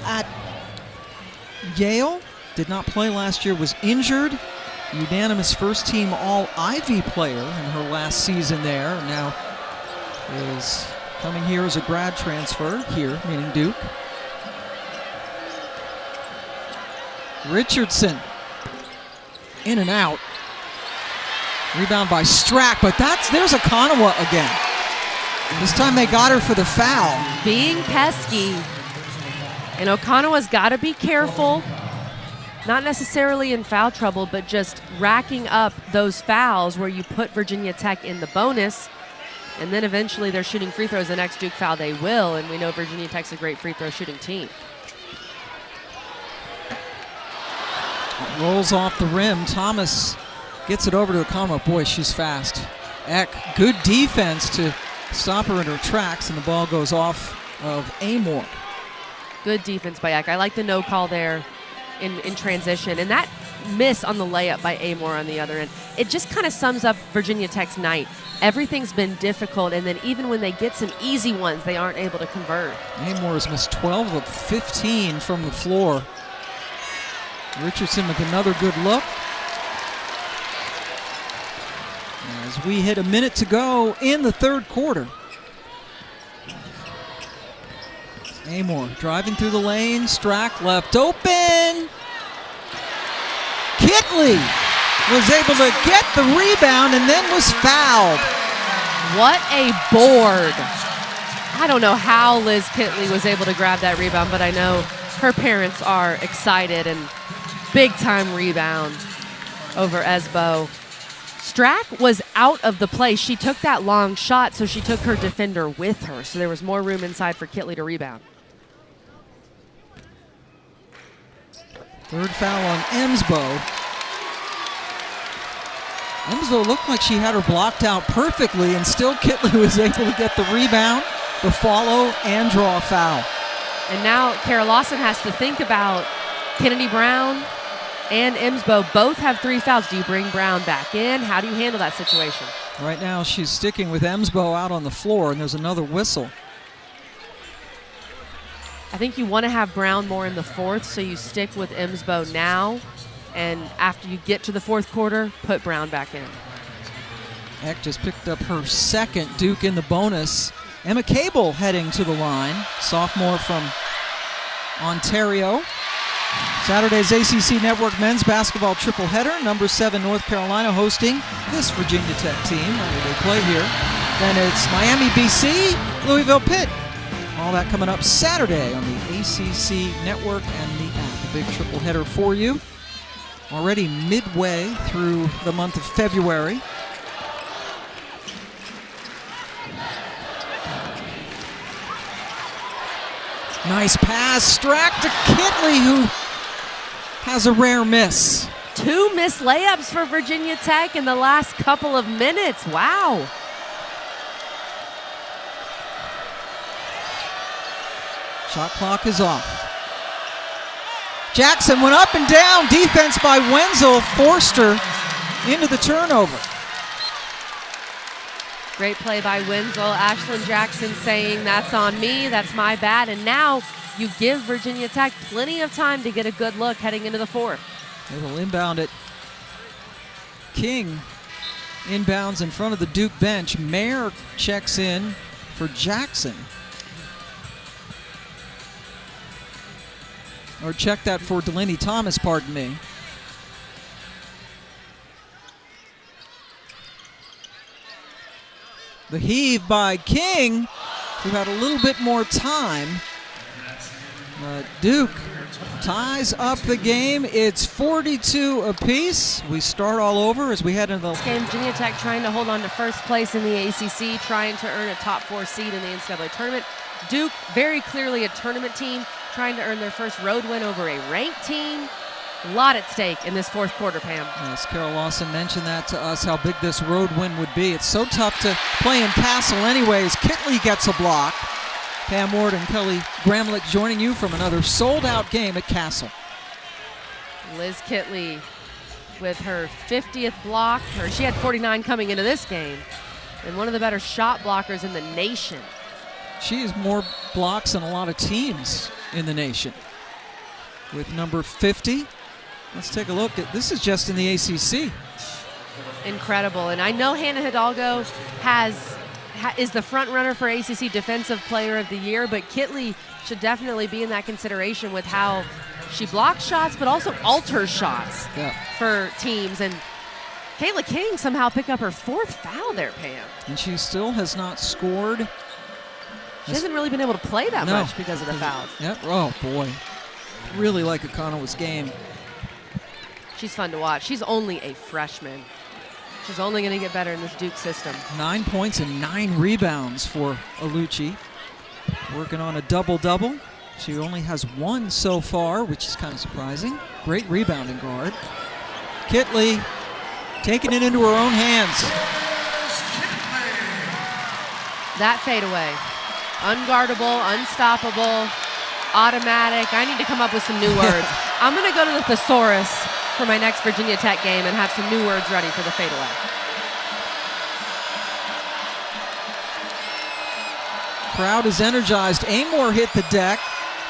at Yale did not play last year, was injured. Unanimous first-team All-Ivy player in her last season there. Now is coming here as a grad transfer here, meaning Duke. Richardson in and out. Rebound by Strack, but there's Okonowa again. This time they got her for the foul. Being pesky. And Okonowa's got to be careful. Not necessarily in foul trouble, but just racking up those fouls where you put Virginia Tech in the bonus, and then eventually they're shooting free throws. The next Duke foul they will, and we know Virginia Tech's a great free throw shooting team. Rolls off the rim. Thomas gets it over to Okonowa. Boy, she's fast. Eck, good defense to stop her in her tracks, and the ball goes off of Amoore. Good defense by Eck. I like the no call there in transition. And that miss on the layup by Amoore on the other end, it just kind of sums up Virginia Tech's night. Everything's been difficult, and then even when they get some easy ones, they aren't able to convert. Amoore has missed 12 of 15 from the floor. Richardson with another good look. As we hit a minute to go in the third quarter. Amoore driving through the lane. Strack left open. Kitley was able to get the rebound and then was fouled. What a board. I don't know how Liz Kitley was able to grab that rebound, but I know her parents are excited, and big time rebound over Esbo. Strack was out of the play. She took that long shot, so she took her defender with her. So there was more room inside for Kitley to rebound. Third foul on Emsbo. Emsbo looked like she had her blocked out perfectly, and still Kitley was able to get the rebound, the follow, and draw a foul. And now Kara Lawson has to think about Kennedy Brown and Emsbo both have 3 fouls. Do you bring Brown back in? How do you handle that situation? Right now she's sticking with Emsbo out on the floor, and there's another whistle. I think you want to have Brown more in the fourth, so you stick with Emsbo now, and after you get to the fourth quarter, put Brown back in. Eck just picked up her second. Duke in the bonus. Emma Cable heading to the line, sophomore from Ontario. Saturday's ACC Network men's basketball triple header. Number 7 North Carolina hosting this Virginia Tech team. They play here. Then it's Miami, BC, Louisville, Pitt. All that coming up Saturday on the ACC Network and the app. A big triple header for you. Already midway through the month of February. Nice pass, Strack to Kitley, who has a rare miss. 2 missed layups for Virginia Tech in the last couple of minutes. Wow. Shot clock is off. Jackson went up and down. Defense by Wenzel forced her into the turnover. Great play by Wenzel. Ashlon Jackson saying, that's on me, that's my bad. And now you give Virginia Tech plenty of time to get a good look heading into the fourth. They will inbound it. King inbounds in front of the Duke bench. Mayer checks in for Jackson. Or check that for Delaney Thomas, pardon me. The heave by King, who had a little bit more time. Duke ties up the game. It's 42 apiece. We start all over as we head into the game. Virginia Tech trying to hold on to first place in the ACC, trying to earn a top 4 seed in the NCAA tournament. Duke, very clearly a tournament team, trying to earn their first road win over a ranked team. A lot at stake in this fourth quarter, Pam. Yes, Carol Lawson mentioned that to us, how big this road win would be. It's so tough to play in Castle anyways. Kitley gets a block. Pam Ward and Kelly Gramlich joining you from another sold-out game at Castle. Liz Kitley with her 50th block. She had 49 coming into this game. And one of the better shot blockers in the nation. She has more blocks than a lot of teams in the nation. with number 50. Let's take a look at this. Is just in the ACC. Incredible. And I know Hannah Hidalgo is the front runner for ACC Defensive Player of the Year, but Kitley should definitely be in that consideration with how she blocks shots but also alters shots for teams. And Kayla King somehow picked up her 4th foul there, Pam. And she still has not scored. She hasn't really been able to play that much because of the fouls. Yep. Oh, boy. Really like Okonowa's game. She's fun to watch. She's only a freshman. She's only going to get better in this Duke system. 9 points and 9 rebounds for Alucci. Working on a double-double. She only has 1 so far, which is kind of surprising. Great rebounding guard. Kitley taking it into her own hands. That fadeaway. Unguardable, unstoppable, automatic. I need to come up with some new words. I'm going to go to the thesaurus for my next Virginia Tech game and have some new words ready for the fadeaway. Crowd is energized. Amoore hit the deck.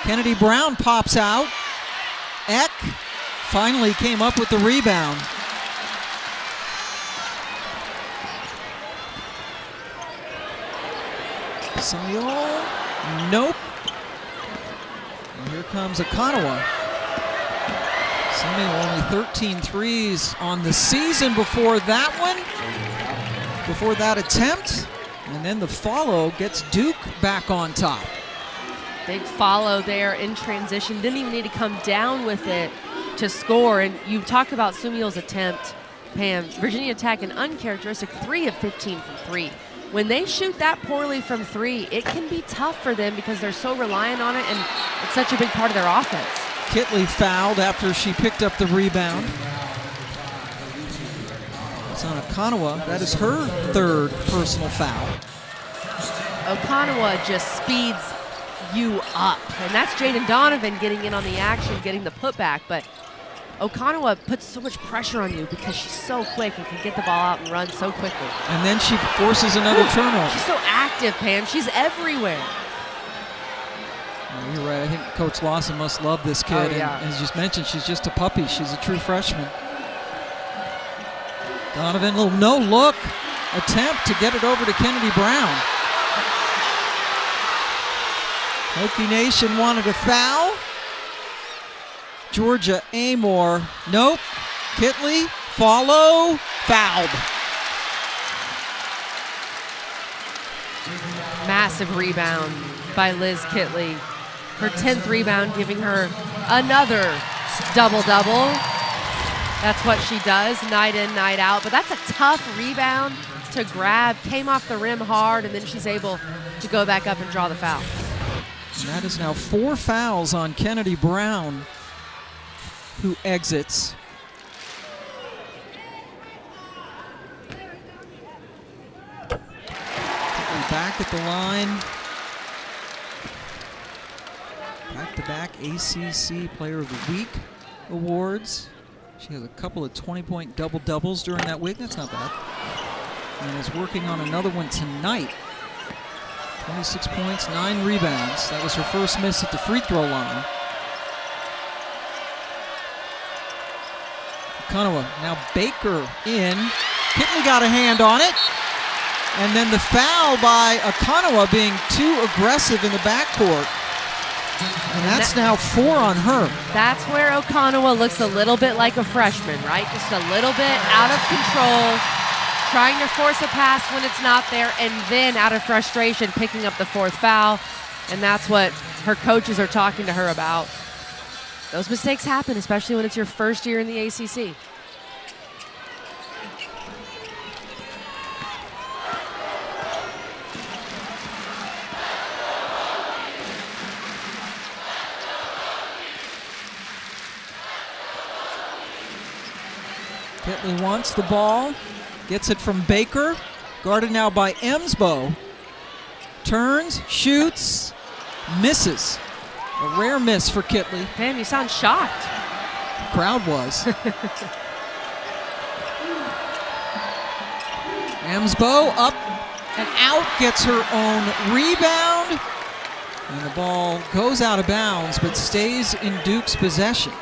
Kennedy Brown pops out. Eck finally came up with the rebound. Samuel, nope. And here comes Okonowa. Samuel only 13 threes on the season before that one, before that attempt. And then the follow gets Duke back on top. Big follow there in transition. Didn't even need to come down with it to score. And you talked about Sumiel's attempt, Pam. Virginia Tech, an uncharacteristic 3 of 15 from 3. When they shoot that poorly from 3, it can be tough for them because they're so reliant on it, and it's such a big part of their offense. Kitley fouled after she picked up the rebound. It's on Okonowa. That is her 3rd personal foul. Okonowa just speeds you up, and that's Jaden Donovan getting in on the action, getting the putback, but Okonowa puts so much pressure on you because she's so quick and can get the ball out and run so quickly. And then she forces another turnover. She's so active, Pam. She's everywhere. You're right. I think Coach Lawson must love this kid. Oh, yeah. And as just mentioned, she's just a puppy. She's a true freshman. Donovan, little no-look attempt to get it over to Kennedy Brown. Hokie Nation wanted a foul. Georgia Amoore, nope. Kitley, follow, fouled. Massive rebound by Liz Kitley. Her 10th rebound, giving her another double-double. That's what she does, night in, night out. But that's a tough rebound to grab. Came off the rim hard, and then she's able to go back up and draw the foul. And that is now 4 fouls on Kennedy Brown, who exits. Back at the line. Back-to-back ACC Player of the Week awards. She has a couple of 20-point double-doubles during that week. That's not bad. And is working on another one tonight. 26 points, 9 rebounds. That was her first miss at the free throw line. Okonowa, now Baker in. Kitley got a hand on it. And then the foul by Okonowa being too aggressive in the backcourt. And that's now 4 on her. That's where Okonowa looks a little bit like a freshman, right? Just a little bit out of control, trying to force a pass when it's not there, and then out of frustration picking up the 4th foul. And that's what her coaches are talking to her about. Those mistakes happen, especially when it's your first year in the ACC. Kitley wants the ball, gets it from Baker, guarded now by Emsbo. Turns, shoots, misses. A rare miss for Kitley. Pam, you sound shocked. The crowd was. Emsbo up and out, gets her own rebound. And the ball goes out of bounds, but stays in Duke's possession.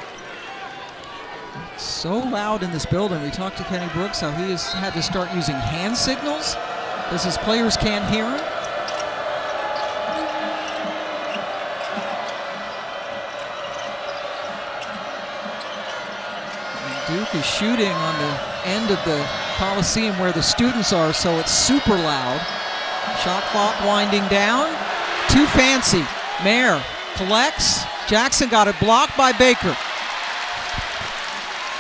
It's so loud in this building. We talked to Kenny Brooks how he has had to start using hand signals because his players can't hear him. And Duke is shooting on the end of the Coliseum where the students are, so it's super loud. Shot clock winding down. Too fancy. Mayer collects. Jackson got it blocked by Baker.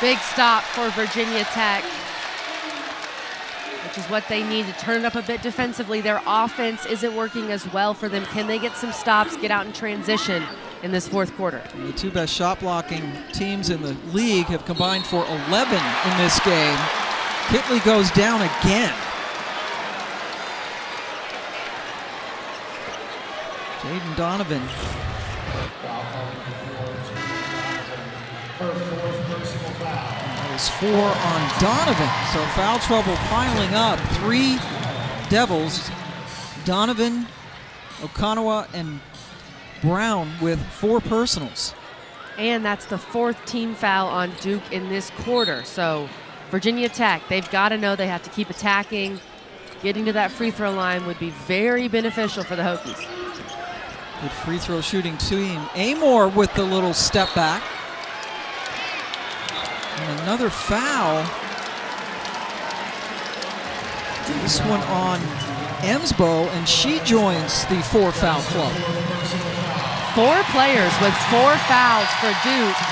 Big stop for Virginia Tech, which is what they need to turn it up a bit defensively. Their offense isn't working as well for them. Can they get some stops, get out in transition in this fourth quarter? And the two best shot blocking teams in the league have combined for 11 in this game. Kitley goes down again. Jaden Donovan. That is 4 on Donovan. So foul trouble piling up. 3 Devils. Donovan, Okonowa, and Brown with 4 personals. And that's the 4th team foul on Duke in this quarter. So Virginia Tech, they've got to know they have to keep attacking. Getting to that free throw line would be very beneficial for the Hokies. Good free throw shooting team. Amoore with the little step back. And another foul. This one on Emsbo, and she joins the 4 foul club. 4 players with 4 fouls for Duke.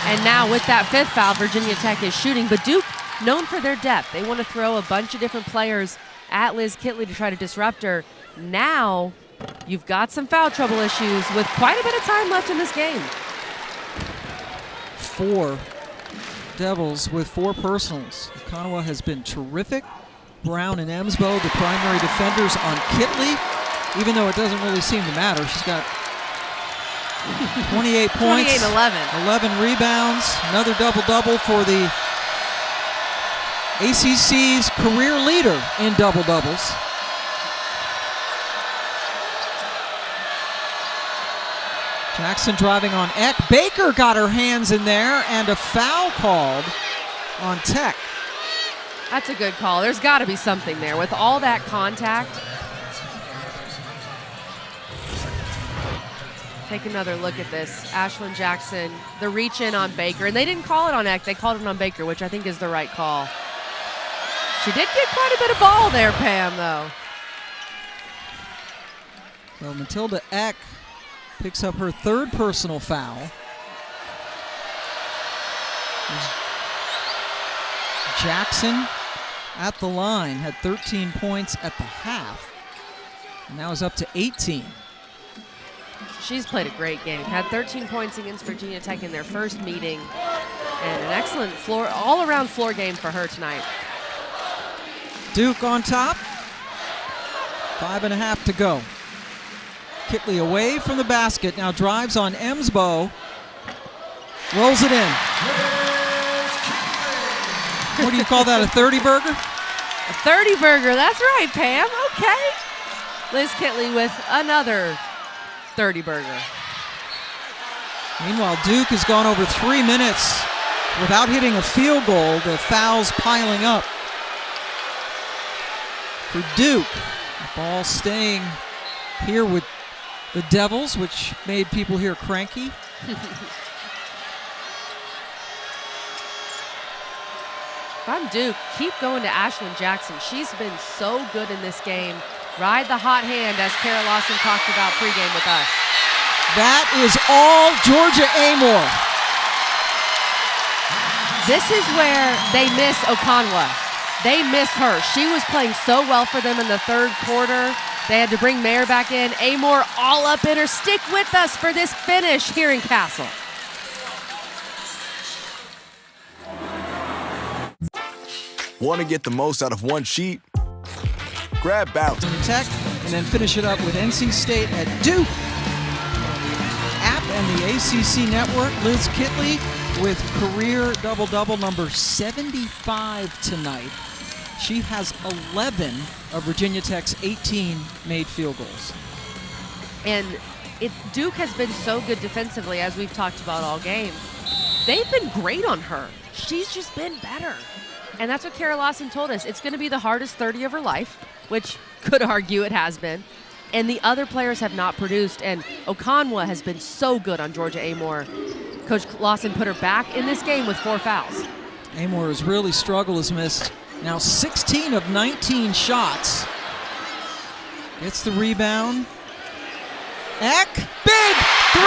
And now with that 5th foul, Virginia Tech is shooting. But Duke, known for their depth. They want to throw a bunch of different players at Liz Kitley to try to disrupt her. Now, you've got some foul trouble issues with quite a bit of time left in this game. 4 Devils with 4 personals. Okonowa has been terrific. Brown and Emsbo, the primary defenders on Kitley, even though it doesn't really seem to matter. She's got 28 points, 28 and 11. 11 rebounds, another double-double for the ACC's career leader in double-doubles. Jackson driving on Eck. Baker got her hands in there, and a foul called on Tech. That's a good call. There's got to be something there with all that contact. Take another look at this. Ashlon Jackson, the reach in on Baker. And they didn't call it on Eck. They called it on Baker, which I think is the right call. She did get quite a bit of ball there, Pam, though. So Matilda Eck picks up her 3rd personal foul. Jackson at the line had 13 points at the half, and now is up to 18. She's played a great game. Had 13 points against Virginia Tech in their first meeting, and an excellent all-around floor game for her tonight. Duke on top. 5.5 to go. Kitley away from the basket, now drives on Emsbo. Rolls it in. What do you call that, a 30-burger? A 30-burger, that's right, Pam. Okay. Liz Kitley with another 30-burger. Meanwhile, Duke has gone over 3 minutes without hitting a field goal. The fouls piling up for Duke. The ball staying here with the Devils, which made people here cranky. If I'm Duke, keep going to Ashlon Jackson. She's been so good in this game. Ride the hot hand, as Kara Lawson talked about pregame with us. That is all Georgia Amoore. This is where they miss Okonowa. They miss her. She was playing so well for them in the 3rd quarter. They had to bring Mayer back in. Amoore all up in her. Stick with us for this finish here in Castle. Want to get the most out of one sheet? Grab Bounce. Tech, and then finish it up with NC State at Duke. App and the ACC network. Liz Kitley with career double-double number 75 tonight. She has 11 of Virginia Tech's 18 made field goals. And Duke has been so good defensively, as we've talked about all game. They've been great on her. She's just been better. And that's what Kara Lawson told us. It's going to be the hardest 30 of her life, which could argue it has been. And the other players have not produced. And Okonwa has been so good on Georgia Amoore. Coach Lawson put her back in this game with 4 fouls. Amoore has really struggled, has missed now 16 of 19 shots. Gets the rebound. Eck, big 3.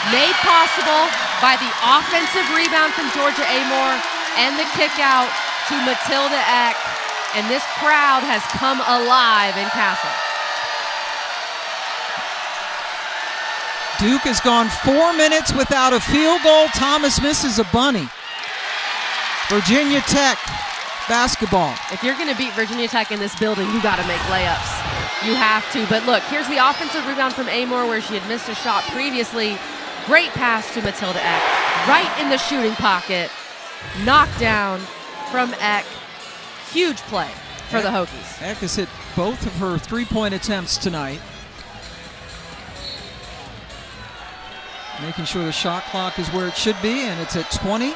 Made possible by the offensive rebound from Georgia Amoore and the kick out to Matilda Eck. And this crowd has come alive in Castle. Duke has gone 4 minutes without a field goal. Thomas misses a bunny. Virginia Tech basketball. If you're going to beat Virginia Tech in this building, you got to make layups. You have to. But look, here's the offensive rebound from Amoore where she had missed a shot previously. Great pass to Matilda Eck. Right in the shooting pocket. Knockdown from Eck. Huge play for the Hokies. Eck has hit both of her three-point attempts tonight. Making sure the shot clock is where it should be, and it's at 20.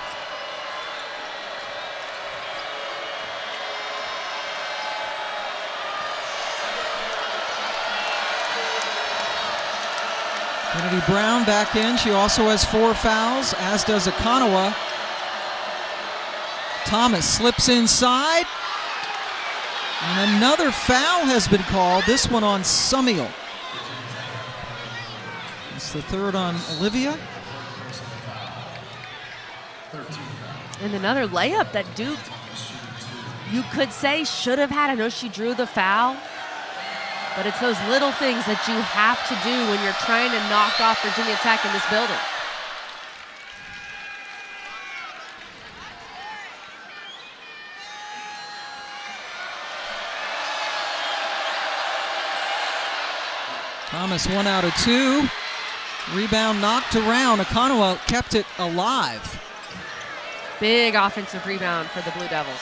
Kennedy Brown back in. She also has 4 fouls, as does Okonwa. Thomas slips inside. And another foul has been called, this one on Sumiel. It's the 3rd on Olivia. And another layup that Duke, you could say, should have had. I know she drew the foul, but it's those little things that you have to do when you're trying to knock off Virginia Tech in this building. Thomas 1 out of 2. Rebound knocked around. Okonwa kept it alive. Big offensive rebound for the Blue Devils.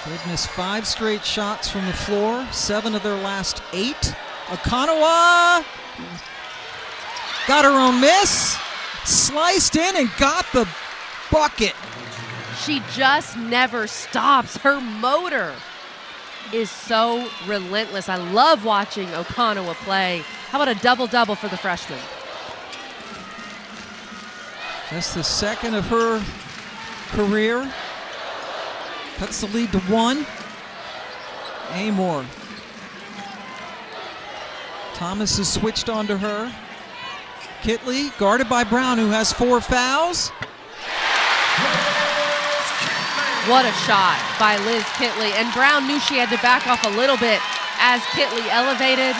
They've missed 5 straight shots from the floor, 7 of their last 8. Okonwa got her own miss, sliced in and got the bucket. She just never stops. Her motor is so relentless. I love watching Okonwa play. How about a double-double for the freshman? That's the 2nd of her career. Cuts the lead to 1. Amoore. Thomas has switched onto her. Kitley guarded by Brown, who has 4 fouls. What a shot by Liz Kitley. And Brown knew she had to back off a little bit as Kitley elevated,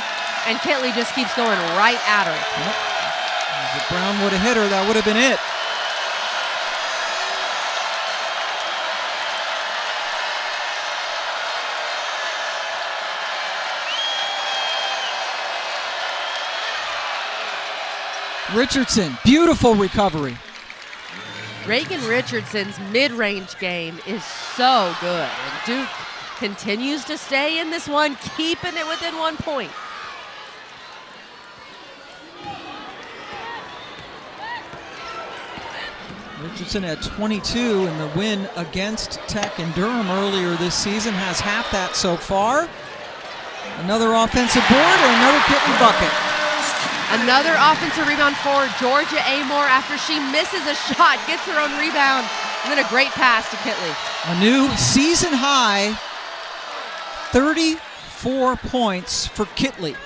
and Kitley just keeps going right at her. Yep. If Brown would have hit her, that would have been it. Richardson, beautiful recovery. Reagan Richardson's mid-range game is so good. And Duke continues to stay in this one, keeping it within 1 point. Richardson had 22 in the win against Tech and Durham earlier this season, has half that so far. Another offensive board or another Kitley bucket. Another offensive rebound for Georgia Amoore after she misses a shot, gets her own rebound, and then a great pass to Kitley. A new season high, 34 points for Kitley.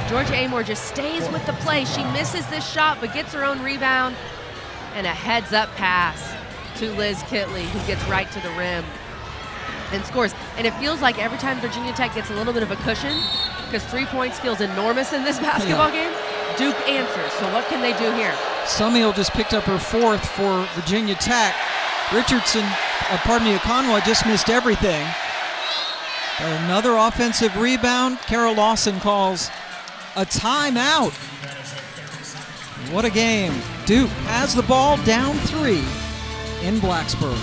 Georgia Amoore just stays with the play. She misses this shot, but gets her own rebound, and a heads-up pass to Liz Kitley, who gets right to the rim and scores. And it feels like every time Virginia Tech gets a little bit of a cushion, because 3 points feels enormous in this basketball game, Duke answers. So what can they do here? Sumiel just picked up her 4th for Virginia Tech. Okonwa just missed everything. Another offensive rebound. Kara Lawson calls a timeout. What a game. Duke has the ball, down 3. in Blacksburg.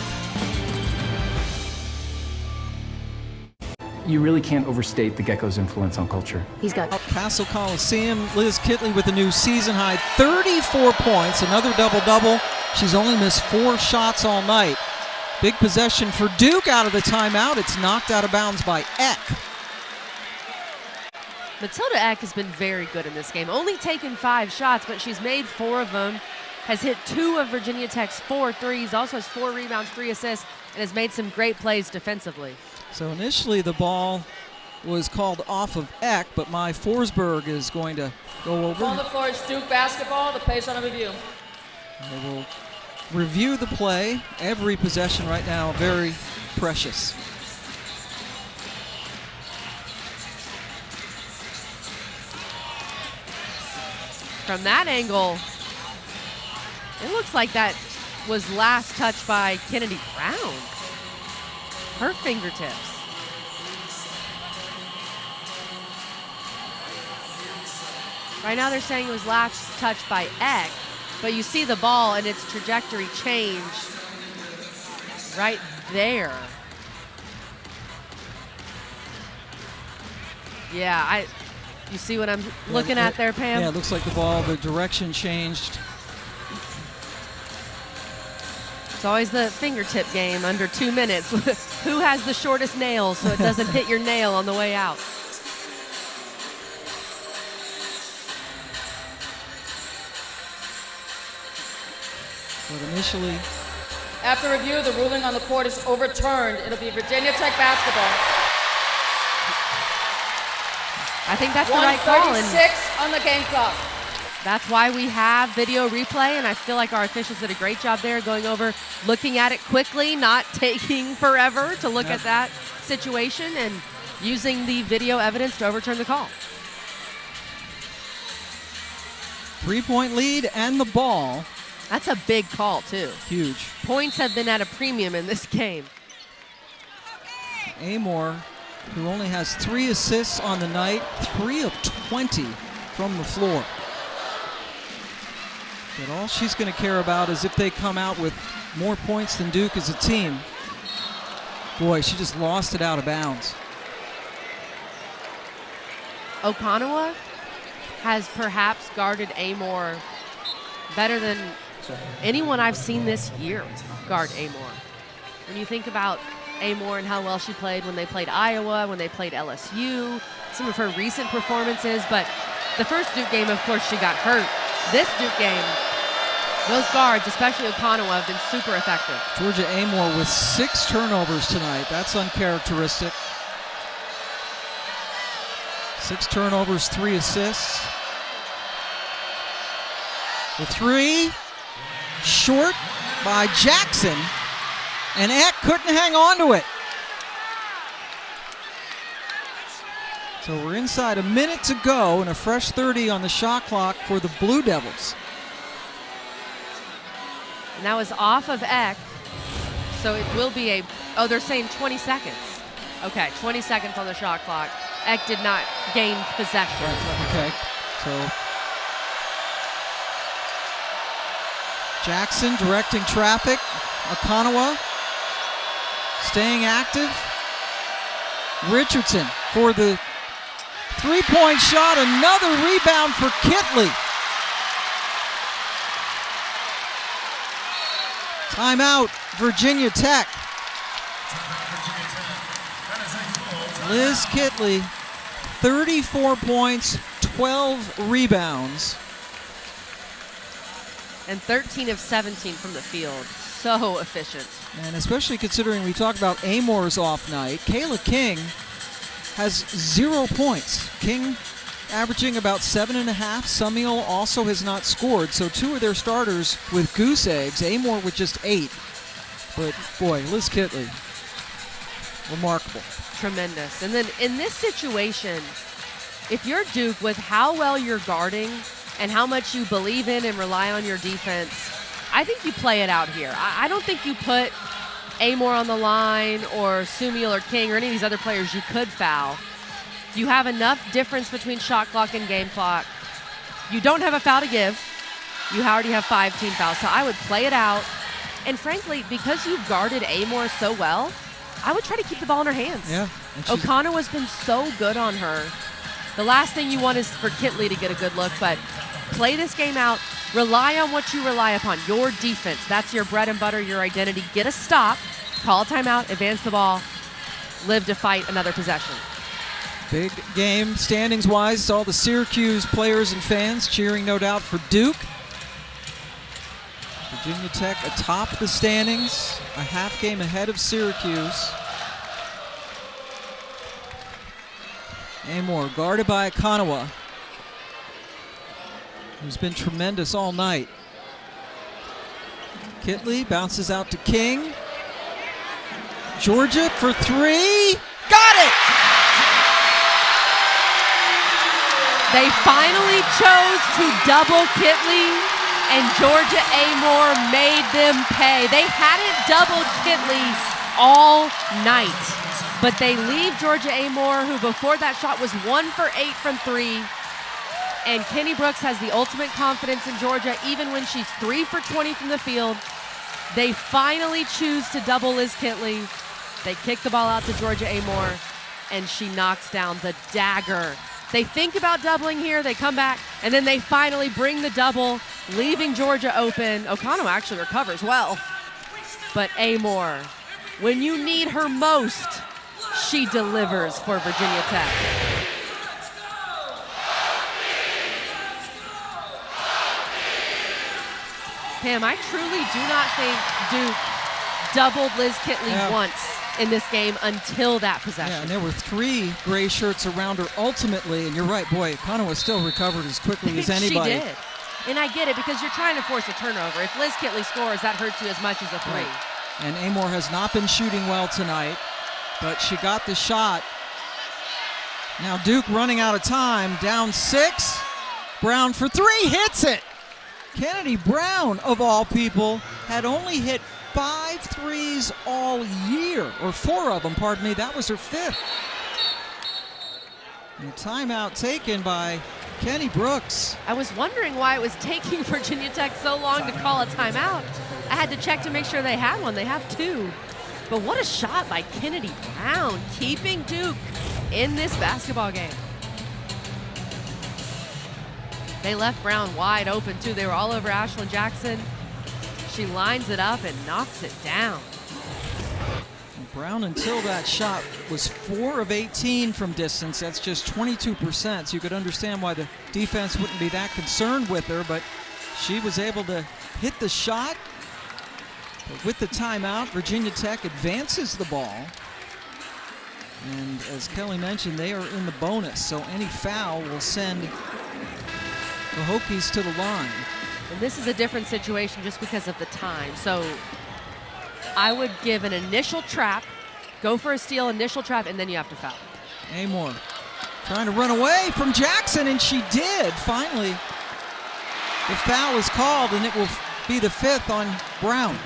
You really can't overstate the Gecko's influence on culture. He's got Castle Coliseum, Liz Kitley with a new season high 34 points, another double-double. She's only missed 4 shots all night. Big possession for Duke out of the timeout. It's knocked out of bounds by Eck. Matilda Eck has been very good in this game. Only taken 5 shots, but she's made 4 of them. Has hit 2 of Virginia Tech's 4 threes. Also has 4 rebounds, 3 assists, and has made some great plays defensively. So initially the ball was called off of Eck, but my Forsberg is going to go over. On the floor is Duke basketball. The play's on a review. They will review the play. Every possession right now very precious. From that angle, it looks like that was last touched by Kennedy Brown. Her fingertips. Right now they're saying it was last touched by Eck, but you see the ball and its trajectory change right there. Yeah, you see what I'm looking at there, Pam? Yeah, it looks like the ball, the direction changed. It's always the fingertip game under 2 minutes. Who has the shortest nails so it doesn't hit your nail on the way out? But initially, After review, the ruling on the court is overturned. It'll be Virginia Tech basketball. I think that's the right call. 1:36 on the game clock. That's why we have video replay, and I feel like our officials did a great job there going over, looking at it quickly, not taking forever to look at that situation, and using the video evidence to overturn the call. 3-point lead and the ball. That's a big call, too. Huge. Points have been at a premium in this game. Amoore, who only has 3 assists on the night, 3 of 20 from the floor. But all she's going to care about is if they come out with more points than Duke as a team. Boy, she just lost it out of bounds. Okonowa has perhaps guarded Amoore better than anyone I've seen this year guard Amoore. When you think about Amoore and how well she played when they played Iowa, when they played LSU, some of her recent performances, but the first Duke game, of course, she got hurt. This Duke game, those guards, especially Okonowa, have been super effective. Georgia Amoore with 6 turnovers tonight. That's uncharacteristic. 6 turnovers, 3 assists. The 3, short by Jackson, and Eck couldn't hang on to it. So we're inside a minute to go and a fresh 30 on the shot clock for the Blue Devils. And that was off of Eck, so it will be they're saying 20 seconds. Okay, 20 seconds on the shot clock. Eck did not gain possession. Okay, so Jackson directing traffic. Okonowa staying active. Richardson for the 3-point shot. Another rebound for Kitley. Timeout, Virginia Tech. Liz Kitley, 34 points, 12 rebounds. And 13 of 17 from the field. So efficient. And especially considering we talked about Amoore's off night, Kayla King has 0 points. King averaging about 7.5. Sumiel also has not scored, so 2 of their starters with goose eggs. Amoore with just 8. But boy, Liz Kitley, remarkable. Tremendous. And then in this situation, if you're Duke, with how well you're guarding and how much you believe in and rely on your defense, I think you play it out here. I don't think you put Amoore on the line or Sumiel or King or any of these other players you could foul. You have enough difference between shot clock and game clock. You don't have a foul to give. You already have 5 team fouls. So I would play it out And frankly, because you've guarded Amoore so well, I would try to keep the ball in her hands. Yeah. O'Connell has been so good on her. The last thing you want is for Kitley to get a good look, but play this game out. Rely on what you rely upon, your defense. That's your bread and butter, your identity. Get a stop, call a timeout, advance the ball, live to fight another possession. Big game standings-wise. All the Syracuse players and fans cheering, no doubt, for Duke. Virginia Tech atop the standings, a half game ahead of Syracuse. Amoore guarded by Okonowa, who's been tremendous all night. Kitley bounces out to King. Georgia for three. Got it! They finally chose to double Kitley, and Georgia Amoore made them pay. They hadn't doubled Kitley all night, but they leave Georgia Amoore, who before that shot was 1 for 8 from 3. And Kenny Brooks has the ultimate confidence in Georgia, even when she's 3 for 20 from the field. They finally choose to double Liz Kitley. They kick the ball out to Georgia Amoore, and she knocks down the dagger. They think about doubling here, they come back, and then they finally bring the double, leaving Georgia open. O'Connell actually recovers well. But Amoore, when you need her most, she delivers for Virginia Tech. Pam, I truly do not think Duke doubled Liz Kitley once in this game until that possession. Yeah, and there were 3 gray shirts around her ultimately, and you're right, boy, Okonowa still recovered as quickly as anybody. She did. And I get it, because you're trying to force a turnover. If Liz Kitley scores, that hurts you as much as a 3. Right. And Amoore has not been shooting well tonight, but she got the shot. Now Duke running out of time, down 6. Brown for 3, hits it. Kennedy Brown, of all people, had only hit 5 threes all year, or 4 of them, pardon me. That was her 5th. And a timeout taken by Kenny Brooks. I was wondering why it was taking Virginia Tech so long to call a timeout. I had to check to make sure they had one. They have 2. But what a shot by Kennedy Brown, keeping Duke in this basketball game. They left Brown wide open, too. They were all over Ashlon Jackson. She lines it up and knocks it down. Brown, until that shot, was 4 of 18 from distance. That's just 22%. So you could understand why the defense wouldn't be that concerned with her, but she was able to hit the shot. But with the timeout, Virginia Tech advances the ball. And as Kelly mentioned, they are in the bonus, so any foul will send the Hokies to the line. And this is a different situation just because of the time. So I would give an initial trap, go for a steal, initial trap, and then you have to foul. Amoore trying to run away from Jackson, and she did. Finally, the foul is called, and it will be the 5th on Brown.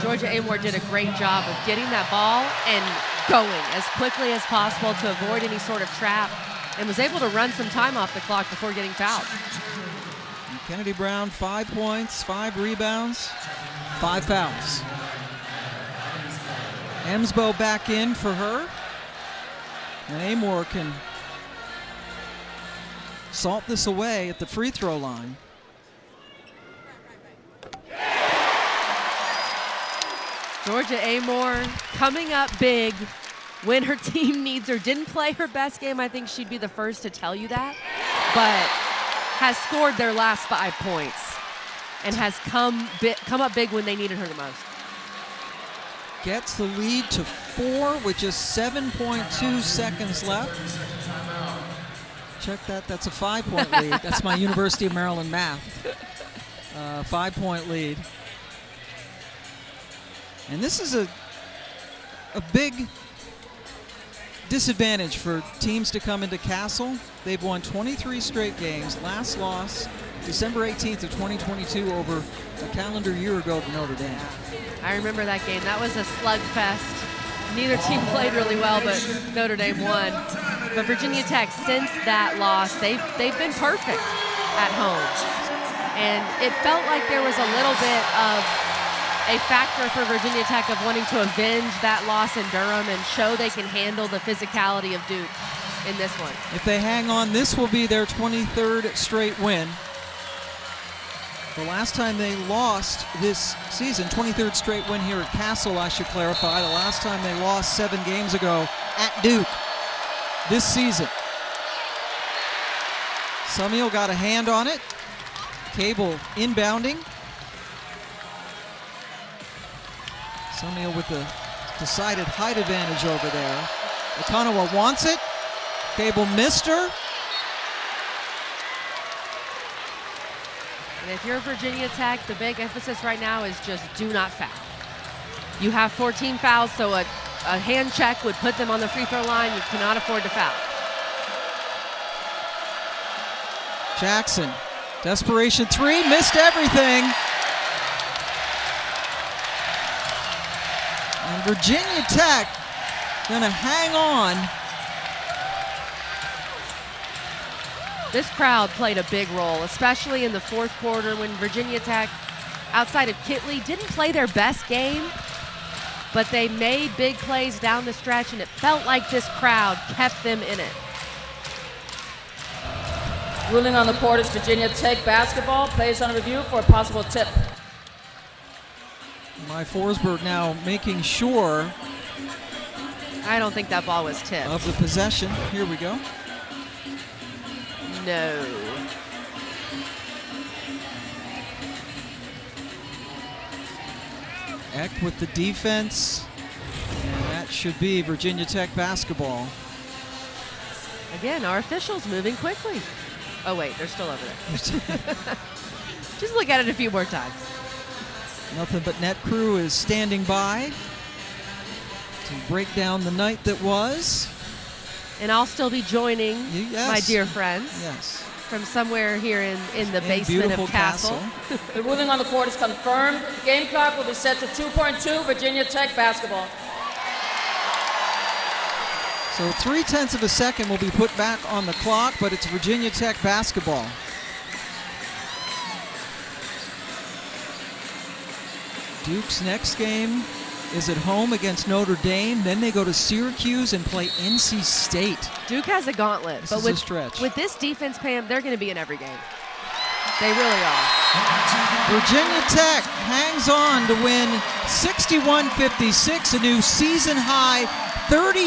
Georgia Amoore did a great job of getting that ball and going as quickly as possible to avoid any sort of trap, and was able to run some time off the clock before getting fouled. And Kennedy Brown, 5 points, 5 rebounds, 5 fouls. Emsbo back in for her. And Amoore can salt this away at the free throw line. Georgia Amoore coming up big when her team needs her. Didn't play her best game. I think she'd be the first to tell you that. But has scored their last 5 points and has come up big when they needed her the most. Gets the lead to 4 with just 7.2 seconds left. Check that. That's a 5-point lead. That's my University of Maryland math. 5-point lead. And this is a big disadvantage for teams to come into Castle. They've won 23 straight games. Last loss, December 18th of 2022, over a calendar year ago to Notre Dame. I remember that game. That was a slugfest. Neither team played really well, but Notre Dame won. But Virginia Tech, since that loss, they've been perfect at home. And it felt like there was a little bit of a factor for Virginia Tech of wanting to avenge that loss in Durham and show they can handle the physicality of Duke in this one. If they hang on, this will be their 23rd straight win. The last time they lost this season, 23rd straight win here at Castle, I should clarify. The last time they lost 7 games ago at Duke this season. Sumiel got a hand on it. Cable inbounding. Sumiel with the decided height advantage over there. Okonowa wants it. Cable missed her. And if you're Virginia Tech, the big emphasis right now is just do not foul. You have 14 fouls, so a hand check would put them on the free throw line. You cannot afford to foul. Jackson, desperation 3, missed everything. And Virginia Tech gonna hang on. This crowd played a big role, especially in the fourth quarter when Virginia Tech, outside of Kitley, didn't play their best game, but they made big plays down the stretch, and it felt like this crowd kept them in it. Ruling on the court is Virginia Tech basketball. Plays on review for a possible tip. My Forsberg now making sure I don't think that ball was tipped. of the possession. Here we go. No. Eck with the defense. And that should be Virginia Tech basketball. Again, our officials moving quickly. Oh, wait, they're still over there. Just look at it a few more times. Nothing but net crew is standing by to break down the night that was. And I'll still be joining my dear friends Yes. from somewhere here in the In basement beautiful of Castle. The ruling on the court is confirmed. Game clock will be set to 2.2 Virginia Tech basketball. So 0.3 of a second will be put back on the clock, but it's Virginia Tech basketball. Duke's next game is at home against Notre Dame. Then they go to Syracuse and play NC State. Duke has a gauntlet. This but is a stretch. With this defense, Pam, they're going to be in every game. They really are. Virginia Tech hangs on to win 61-56, a new season high 30